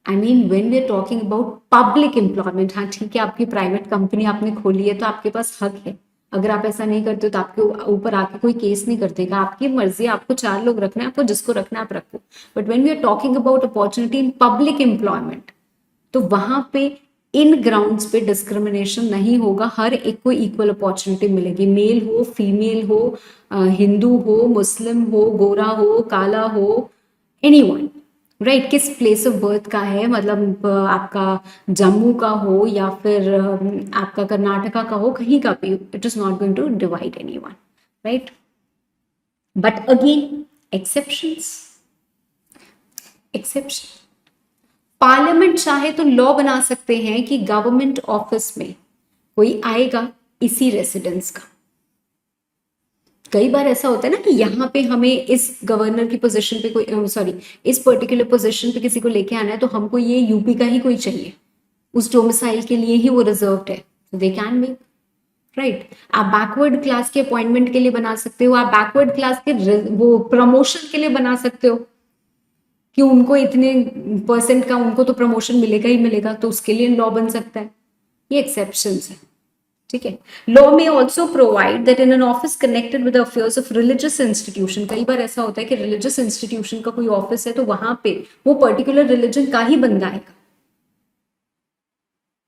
I mean when we are talking about public employment, हाँ ठीक है आपकी प्राइवेट कंपनी आपने खोली है तो आपके पास हक है, अगर आप ऐसा नहीं करते हो तो आपके ऊपर आके कोई केस नहीं कर देगा, आपकी मर्जी, आपको 4 लोग रखना है, आपको जिसको रखना है आप रखो। But when we are talking about opportunity in public employment, तो वहां पे इन ग्राउंड्स पे डिस्क्रिमिनेशन नहीं होगा, हर एक को इक्वल अपॉर्चुनिटी मिलेगी, मेल हो फीमेल हो, हिंदू हो मुस्लिम हो गोरा हो काला हो, एनीवन, राइट, किस प्लेस ऑफ बर्थ का है, मतलब आपका जम्मू का हो या फिर आपका कर्नाटका का हो, कहीं का भी, it is not going to divide anyone, right. But again exceptions, exception, parliament चाहे तो लॉ बना सकते हैं कि गवर्नमेंट ऑफिस में कोई आएगा इसी रेसिडेंस का। कई बार ऐसा होता है ना कि यहाँ पे हमें इस गवर्नर की पोजीशन पे कोई, सॉरी, इस पर्टिकुलर पोजीशन पे किसी को लेके आना है तो हमको ये यूपी का ही कोई चाहिए, उस डोमिसाइल के लिए ही वो रिजर्व्ड है, दे कैन मेक, राइट। आप बैकवर्ड क्लास के अपॉइंटमेंट के लिए बना सकते हो, आप बैकवर्ड क्लास के वो प्रमोशन के लिए बना सकते हो कि उनको इतने परसेंट का उनको तो प्रमोशन मिलेगा ही मिलेगा, तो उसके लिए लॉ बन सकता है, ये एक्सेप्शंस है, ठीक है। लॉ में also provide that in an office connected with affairs of religious institution, कई बार ऐसा होता है कि रिलीजियस इंस्टीट्यूशन का कोई ऑफिस है तो वहां पे वो पर्टिकुलर रिलीजन का ही बंदा आएगा,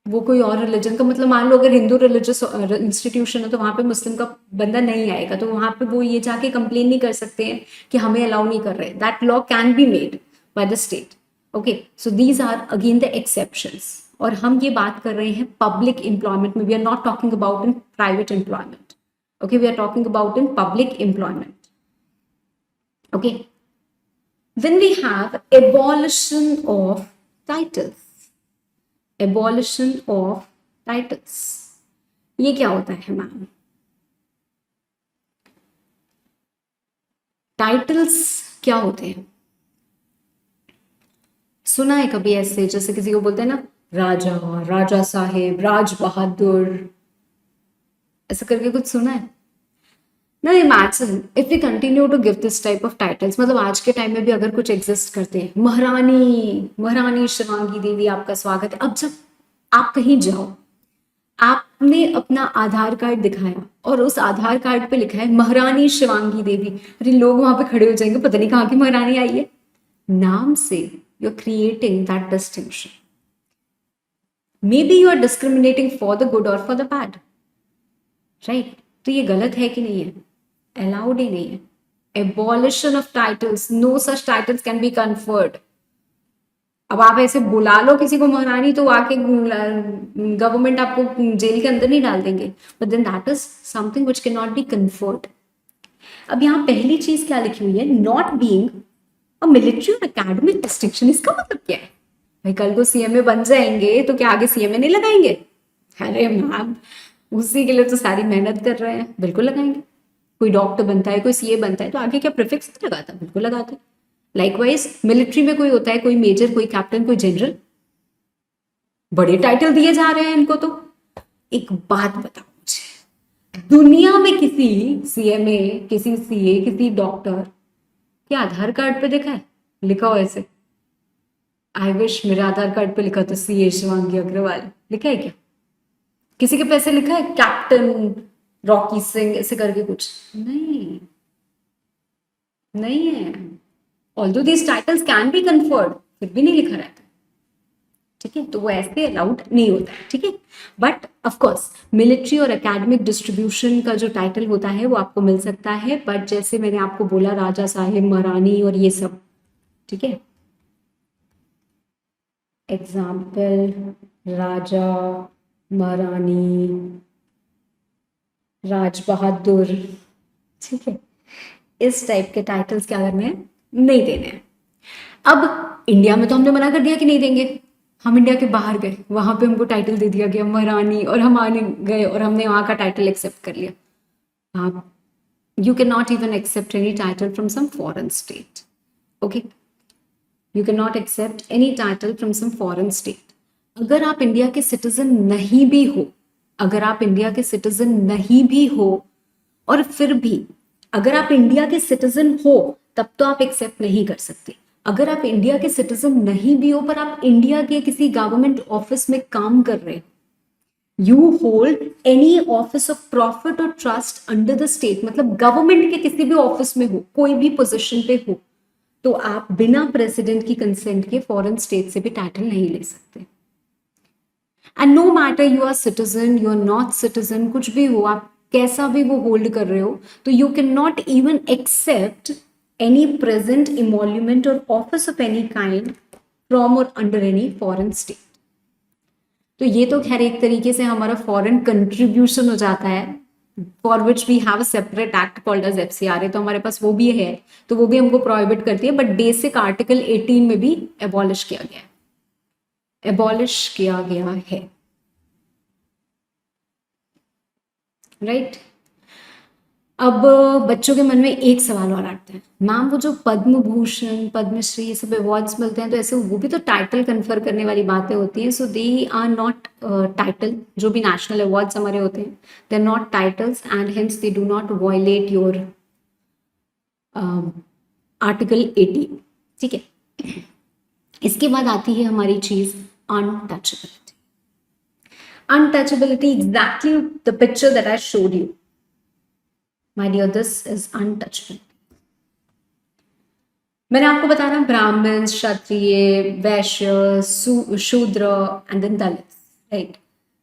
वो कोई और रिलीजन का, मतलब मान लो अगर हिंदू रिलीजियस इंस्टीट्यूशन है तो वहां पे मुस्लिम का बंदा नहीं आएगा, तो वहां पे वो ये जाके कंप्लेन नहीं कर सकते हैं कि हमें अलाउ नहीं कर रहे, that law can be made by the state, okay. So these are again the exceptions, और हम ये बात कर रहे हैं पब्लिक एम्प्लॉयमेंट में, we are not talking about in private employment, okay, we are talking about in public employment, okay. Then we have abolition of titles, abolition of titles, ये क्या होता है मैम? टाइटल्स क्या होते हैं? सुना है कभी ऐसे, जैसे किसी को बोलते हैं ना राजा, राजा साहेब, राज बहादुर, ऐसा करके कुछ सुना है ना? Imagine if we continue to give this type of titles, मतलब आज के टाइम में भी अगर कुछ एग्जिस्ट करते हैं, महारानी, महारानी शिवांगी देवी आपका स्वागत है, अब जब आप कहीं जाओ, आपने अपना आधार कार्ड दिखाया और उस आधार कार्ड पे लिखा है महारानी शिवांगी देवी, अरे लोग वहां पे खड़े हो जाएंगे, पता नहीं कहाँ की महारानी आई है, नाम से you are creating that distinction, maybe you are discriminating for the good और फॉर द बैड, राइट। तो ये गलत है कि नहीं है? अलाउड ही नहीं है। Abolition of titles, no such titles can be conferred. अब आप ऐसे बुला लो किसी को महारानी तो आके गवर्नमेंट आपको जेल के अंदर नहीं डाल देंगे, but then that is something which can not be conferred. अब यहाँ पहली चीज क्या लिखी हुई है, नॉट बीइंग अ मिलिट्री और एकेडमिक डिस्टिंक्शन, इसका मतलब क्या है? भाई कल को सीएमए बन जाएंगे तो क्या आगे सीएमए नहीं लगाएंगे? अरे मैम, उसी के लिए तो सारी मेहनत कर रहे हैं, बिल्कुल लगाएंगे। कोई डॉक्टर बनता है, कोई सीए बनता है तो आगे क्या प्रीफिक्स नहीं लगाता? बिल्कुल लगाते। लाइकवाइज मिलिट्री में कोई होता है, कोई मेजर, कोई कैप्टन, कोई जनरल, बड़े टाइटल दिए जा रहे हैं इनको। तो एक बात बताओ मुझे, दुनिया में किसी सीएमए, किसी सीए, किसी डॉक्टर के आधार कार्ड पे देखा है लिखा हो ऐसे? आई विश मेरे आधार कार्ड पे लिखा तो सीए शिवांगी अग्रवाल, लिखा है क्या? किसी के पैसे लिखा है कैप्टन रॉकी सिंह ऐसे करके? कुछ नहीं, नहीं है। Although these titles can be conferred, फिर भी नहीं लिखा रहता, ठीक है? तो वो ऐसे अलाउड नहीं होता है, ठीक है? बट ऑफकोर्स मिलिट्री और एकेडमिक डिस्ट्रीब्यूशन का जो टाइटल होता है वो आपको मिल सकता है, बट जैसे मैंने आपको बोला राजा साहेब, महारानी और ये सब, ठीक है? एग्जाम्पल राजा, महारानी, राज बहादुर, ठीक है? इस टाइप के टाइटल्स क्या करने हैं? नहीं देने हैं। अब इंडिया में तो हमने मना कर दिया कि नहीं देंगे। हम इंडिया के बाहर गए, वहां पे हमको टाइटल दे दिया गया महारानी, और हम आने गए और हमने वहां का टाइटल एक्सेप्ट कर लिया। आप you can not even accept any title from some foreign state, okay? You can not accept any title from some foreign state. अगर आप इंडिया के सिटीजन नहीं भी हो, अगर आप इंडिया के सिटीजन नहीं भी हो, और फिर भी अगर आप इंडिया के सिटीजन हो तब तो आप एक्सेप्ट नहीं कर सकते। अगर आप इंडिया के सिटीजन नहीं भी हो पर आप इंडिया के किसी गवर्नमेंट ऑफिस में काम कर रहे हो, you hold any office of profit और ट्रस्ट अंडर द स्टेट, मतलब गवर्नमेंट के किसी भी ऑफिस में हो, कोई भी पोजीशन पे हो, तो आप बिना प्रेसिडेंट की कंसेंट के फॉरेन स्टेट से भी टाइटल नहीं ले सकते। And no matter you are citizen, you are not citizen, कुछ भी हो, आप कैसा भी वो होल्ड कर रहे हो, तो you can not even accept any present emolument or office of any kind from or under any foreign state. तो ये तो खैर एक तरीके से हमारा फॉरेन कंट्रीब्यूशन हो जाता है, for which we have a separate act called as FCRA, तो हमारे पास वो भी है, तो वो भी हमको प्रोहिबिट करती है, बट बेसिक आर्टिकल 18 में भी एबॉलिश किया गया है, एबॉलिश किया गया है, राइट? अब बच्चों के मन में एक सवाल और आता है, मैम वो जो पद्म भूषण, पद्मश्री, ये सब अवार्ड्स मिलते हैं तो ऐसे वो भी तो टाइटल कन्फर करने वाली बातें होती हैं, so they are not title. जो भी नेशनल अवार्ड्स हमारे होते हैं they are not titles and hence they do not violate your article 18, ठीक है? इसके बाद आती है हमारी चीज untouchability. Untouchability, exactly the picture that I showed you, my dear, this is untouchable। मैंने आपको बताया ना, ब्राह्मण, क्षत्रिय, वैश्य, शूद्र एंड देन दलित्स, राइट?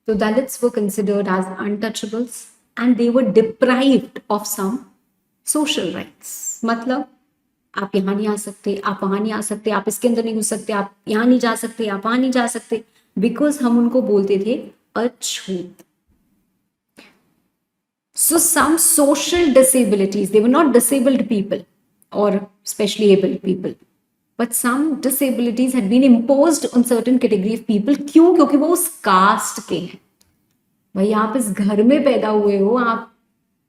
तो Dalits were considered as untouchables and they were deprived of some social rights। मतलब आप यहाँ नहीं आ सकते, आप वहां नहीं आ सकते, आप इसके अंदर नहीं घुस सकते, आप यहाँ नहीं जा सकते, आप वहां नहीं जा सकते, बिकॉज हम उनको बोलते थे अछूत। So some social disabilities, they were not disabled people or specially able people, but some disabilities had been imposed on certain category of people। क्यों? क्योंकि वो उस कास्ट के हैं। भाई आप इस घर में पैदा हुए हो, आप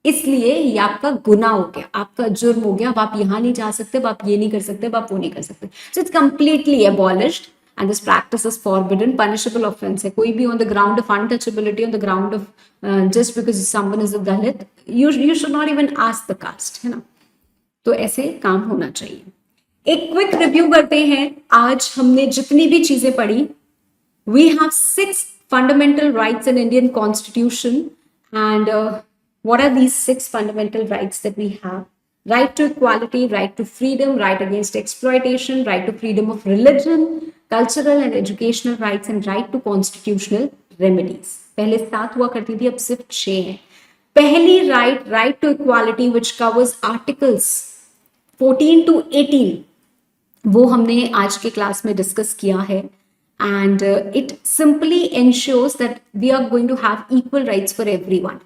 इसलिए ये आपका गुनाह हो गया, आपका जुर्म हो गया, अब आप यहाँ नहीं जा सकते, अब आप ये नहीं कर सकते, अब आप वो नहीं कर सकते। So it's completely abolished and this practice is forbidden, punishable offense है। कोई भी on the ground of untouchability, on the ground of just because someone is a Dalit, you should not even ask the caste, है ना? तो ऐसे काम होना चाहिए। एक क्विक रिव्यू करते हैं, आज हमने जितनी भी चीजें पढ़ी। We have 6 fundamental rights in Indian Constitution, and what are these 6 fundamental rights that we have? Right to equality, right to freedom, right against exploitation, right to freedom of religion, cultural and educational rights, and right to constitutional remedies। पहले 7 हुआ करती थी, अब सिर्फ 6 है। पहली right to equality, which covers articles 14 to 18, वो हमने आज के क्लास में डिस्कस किया है, and it simply ensures that we are going to have equal rights for everyone।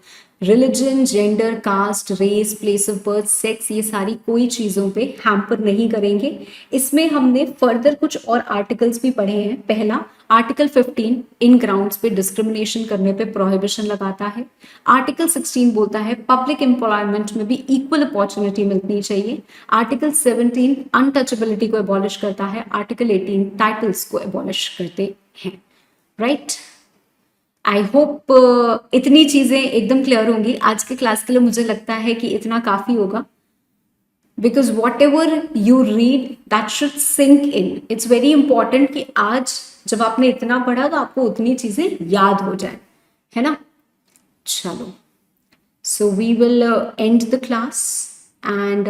Religion, gender, caste, race, place of birth, sex, ये सारी कोई चीज़ों पे हैम्पर नहीं करेंगे। इसमें हमने फर्दर कुछ और आर्टिकल्स भी पढ़े हैं। पहला आर्टिकल 15 इन ग्राउंड्स पे डिस्क्रिमिनेशन करने पे प्रोहिबिशन लगाता है। आर्टिकल 16 बोलता है पब्लिक एम्प्लॉयमेंट में भी इक्वल अपॉर्चुनिटी मिलनी चाहिए। आर्टिकल 17 अनटचेबिलिटी को एबॉलिश करता है। आर्टिकल 18 टाइटल्स को एबॉलिश करते हैं। राइट, आई होप इतनी चीजें एकदम क्लियर होंगी। आज के क्लास के लिए मुझे लगता है कि इतना काफी होगा, because whatever you read that should sink in. It's very important कि आज जब आपने इतना पढ़ा तो आपको उतनी चीजें याद हो जाए, है ना। चलो, so we will end the class and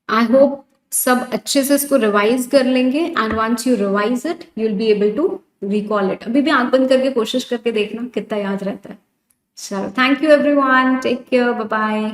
I hope सब अच्छे से इसको रिवाइज कर लेंगे and once you revise it you will be able to recall it. अभी भी आंख बंद करके कोशिश करके देखना कितना याद रहता है। चलो, thank you everyone, take care, bye bye.